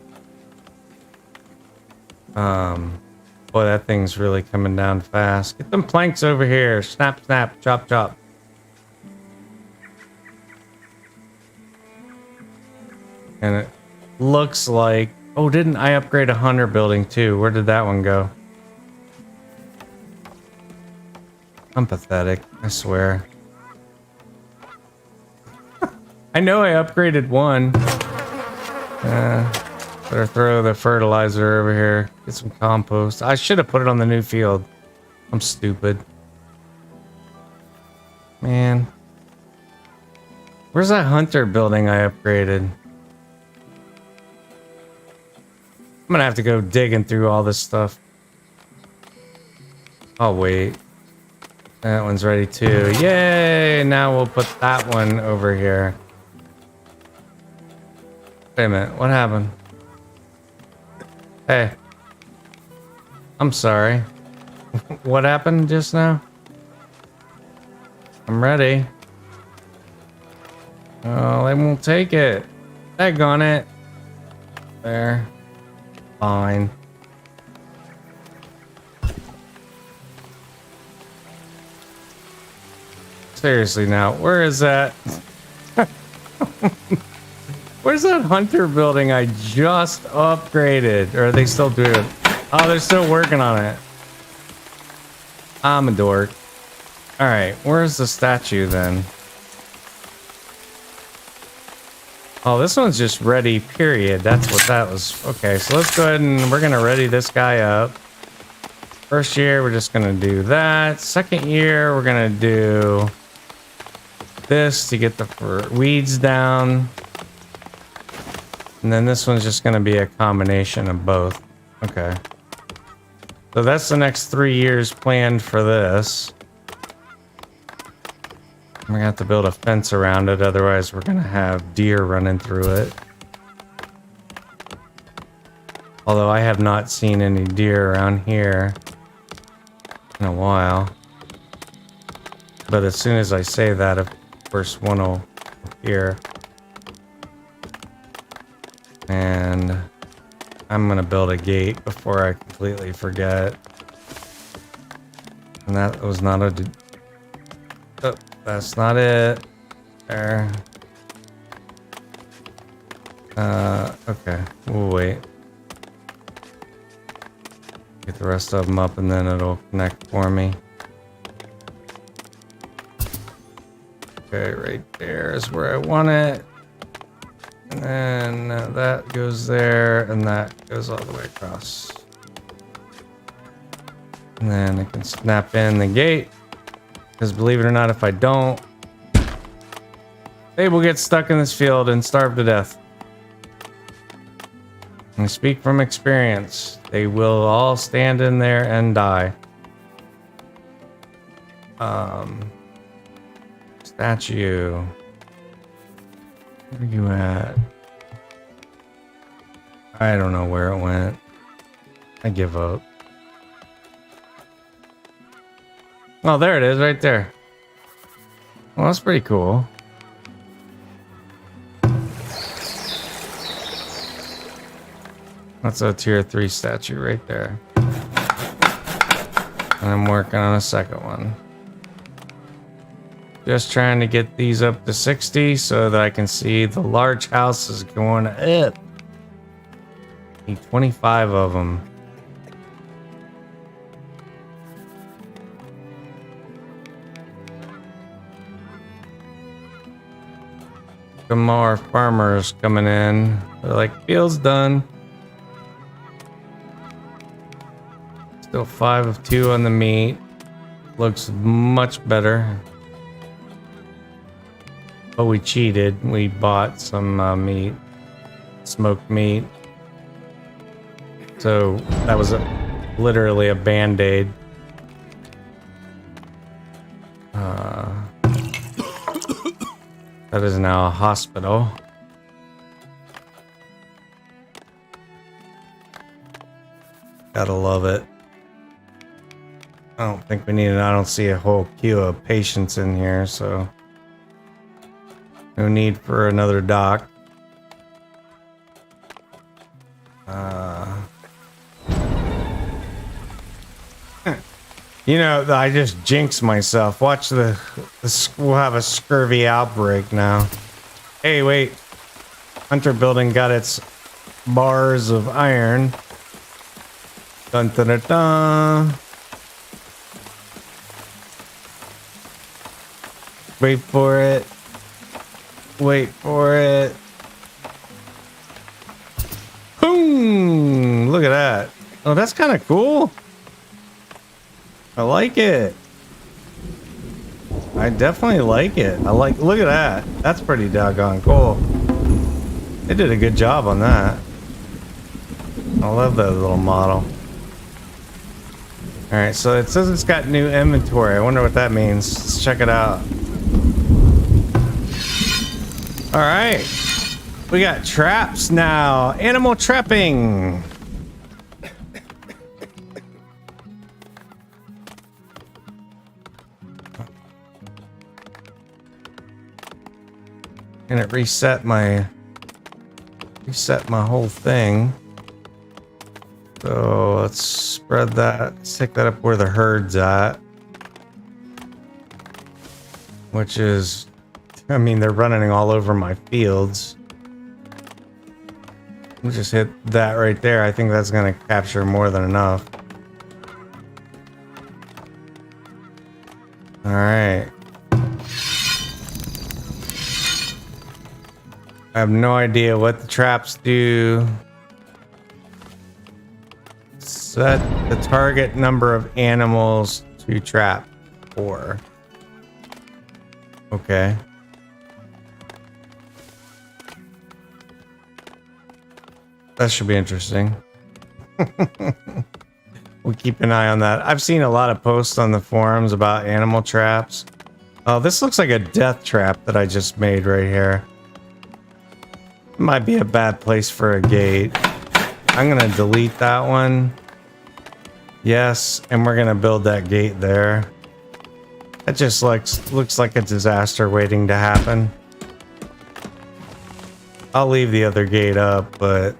Boy, that thing's really coming down fast. Get them planks over here. Snap, snap, chop, chop. And it looks like... Oh, didn't I upgrade a hunter building too? Where did that one go? I'm pathetic, I swear. I know I upgraded one. Better throw the fertilizer over here. Get some compost. I should have put it on the new field. I'm stupid. Man. Where's that hunter building I upgraded? I'm gonna have to go digging through all this stuff. Oh, wait. That one's ready too. Yay! Now we'll put that one over here. Wait a minute. What happened? Hey. I'm sorry. What happened just now? I'm ready. Oh, they won't take it. Daggone it. There. Fine. Seriously now, where is that? Where's that hunter building I just upgraded? Or are they still doing it? Oh, they're still working on it. I'm a dork. Alright, where's the statue then? Oh, this one's just ready, period. That's what that was. Okay, so let's go ahead and we're gonna ready this guy up. First year, we're just gonna do that. Second year, we're gonna do this to get the weeds down. And then this one's just gonna be a combination of both. Okay. So that's the next 3 years planned for this. We're gonna have to build a fence around it, otherwise we're gonna have deer running through it. Although I have not seen any deer around here in a while. But as soon as I say that, First one will appear. And I'm gonna build a gate before I completely forget. And that was not a... Oh, that's not it. There. Okay. We'll wait. Get the rest of them up and then it'll connect for me. Okay, right there is where I want it. And then that goes there and that goes all the way across. And then I can snap in the gate. Because believe it or not, if I don't, they will get stuck in this field and starve to death. And I speak from experience. They will all stand in there and die. Statue. Where are you at? I don't know where it went. I give up. Oh, there it is, right there. Well, that's pretty cool. That's a tier 3 statue right there. And I'm working on a second one. Just trying to get these up to 60 so that I can see the large houses going up. Need 25 of them. Some more farmers coming in. They're like, field's done. Still 5 of 2 on the meat. Looks much better. But we cheated. We bought some meat. Smoked meat. So that was literally a band-aid. That is now a hospital. Gotta love it. I don't think we need it. I don't see a whole queue of patients in here, so no need for another doc. You know, I just jinxed myself. Watch we'll have a scurvy outbreak now. Hey, wait. Hunter building got its bars of iron. Dun dun dun dun. Wait for it. Wait for it. Boom! Look at that. Oh, that's kind of cool. I like it. I definitely like it. Look at that. That's pretty doggone cool. They did a good job on that. I love that little model. Alright, so it says it's got new inventory. I wonder what that means. Let's check it out. Alright. We got traps now. Animal trapping. And it reset my whole thing. So let's spread that, stick that up where the herd's at. Which is, I mean, they're running all over my fields. We'll just hit that right there. I think that's gonna capture more than enough. All right. I have no idea what the traps do. Set the target number of animals to trap for. Okay. That should be interesting. We'll keep an eye on that. I've seen a lot of posts on the forums about animal traps. Oh, this looks like a death trap that I just made right here. Might be a bad place for a gate. I'm gonna delete that one. Yes, and we're gonna build that gate there. That just looks like a disaster waiting to happen. I'll leave the other gate up, but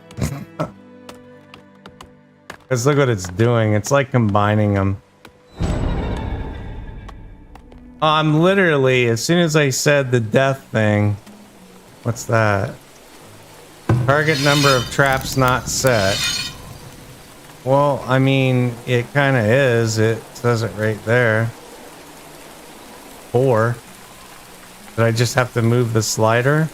because look what it's doing. It's like combining them. I'm literally, as soon as I said the death thing, what's that? Target number of traps not set. Well, I mean, it kind of is. It says it right there. 4. Did I just have to move the slider?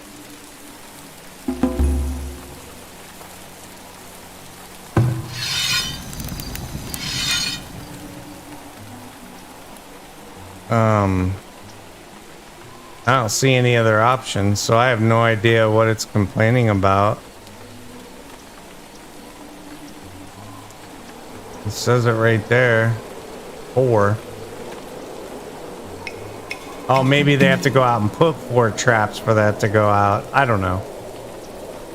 I don't see any other options, so I have no idea what it's complaining about. It says it right there. 4. Oh, maybe they have to go out and put 4 traps for that to go out. I don't know.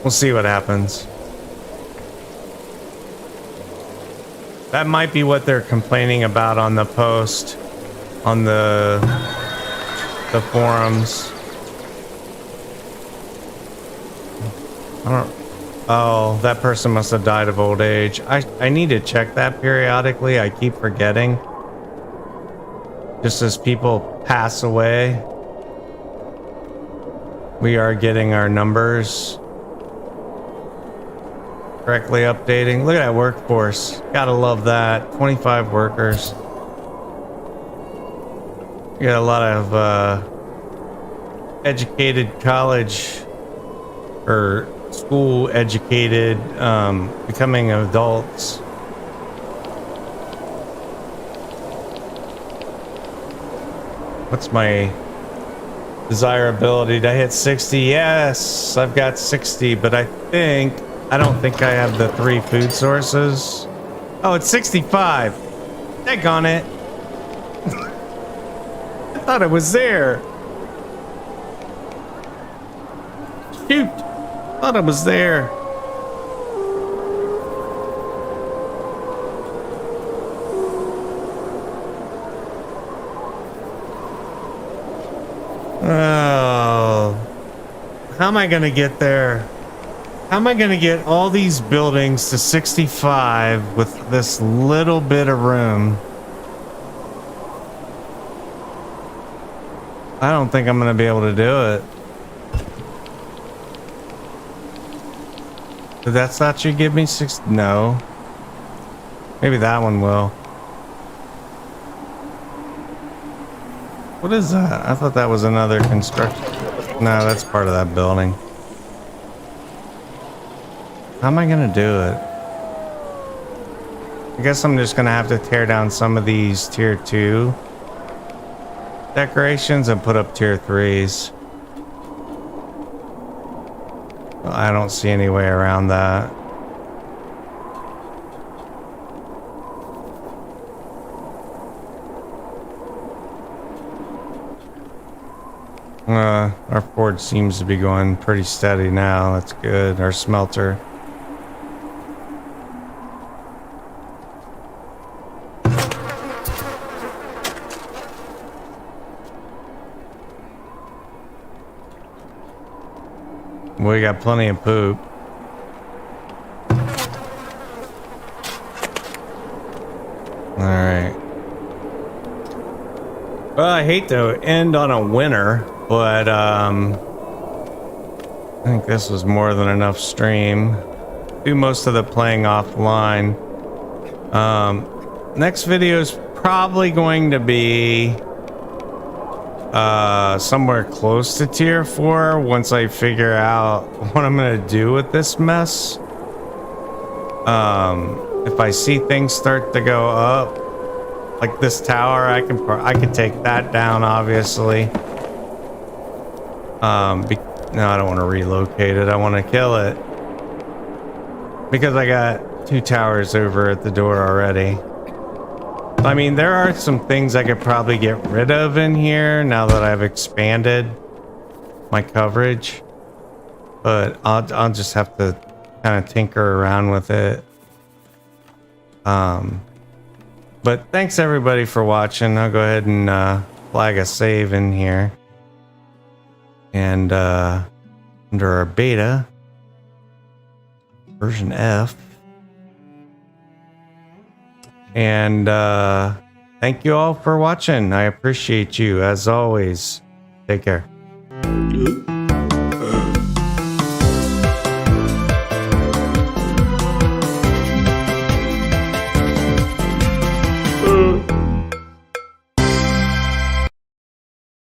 We'll see what happens. That might be what they're complaining about on the post, on the forums. I don't. Oh, that person must have died of old age. I need to check that periodically. I keep forgetting. Just as people pass away, we are getting our numbers correctly updating. Look at that workforce. Gotta love that. 25 workers. We got a lot of educated college or school educated becoming adults. What's my desirability? Did I hit 60? Yes, I've got 60, but I don't think I have the 3 food sources. Oh, it's 65. Daggone it. I thought it was there. Shoot. Thought it was there. Oh. How am I going to get there? How am I going to get all these buildings to 65 with this little bit of room? I don't think I'm going to be able to do it. Did that statue give me 6? No. Maybe that one will. What is that? I thought that was another construction. No, that's part of that building. How am I going to do it? I guess I'm just going to have to tear down some of these tier 2 decorations and put up tier 3s. I don't see any way around that. Our forge seems to be going pretty steady now. That's good. Our smelter. We got plenty of poop. Alright. Well, I hate to end on a winner, but I think this was more than enough stream. Do most of the playing offline. Next video is probably going to be somewhere close to tier 4 once I figure out what I'm gonna do with this mess. If I see things start to go up, like this tower, I can take that down, obviously. No, I don't want to relocate it. I want to kill it because I got 2 towers over at the door already. I mean, there are some things I could probably get rid of in here now that I've expanded my coverage, but I'll just have to kind of tinker around with it. But thanks everybody for watching. I'll go ahead and flag a save in here. And under our beta, version F. And thank you all for watching. I appreciate you as always. Take care.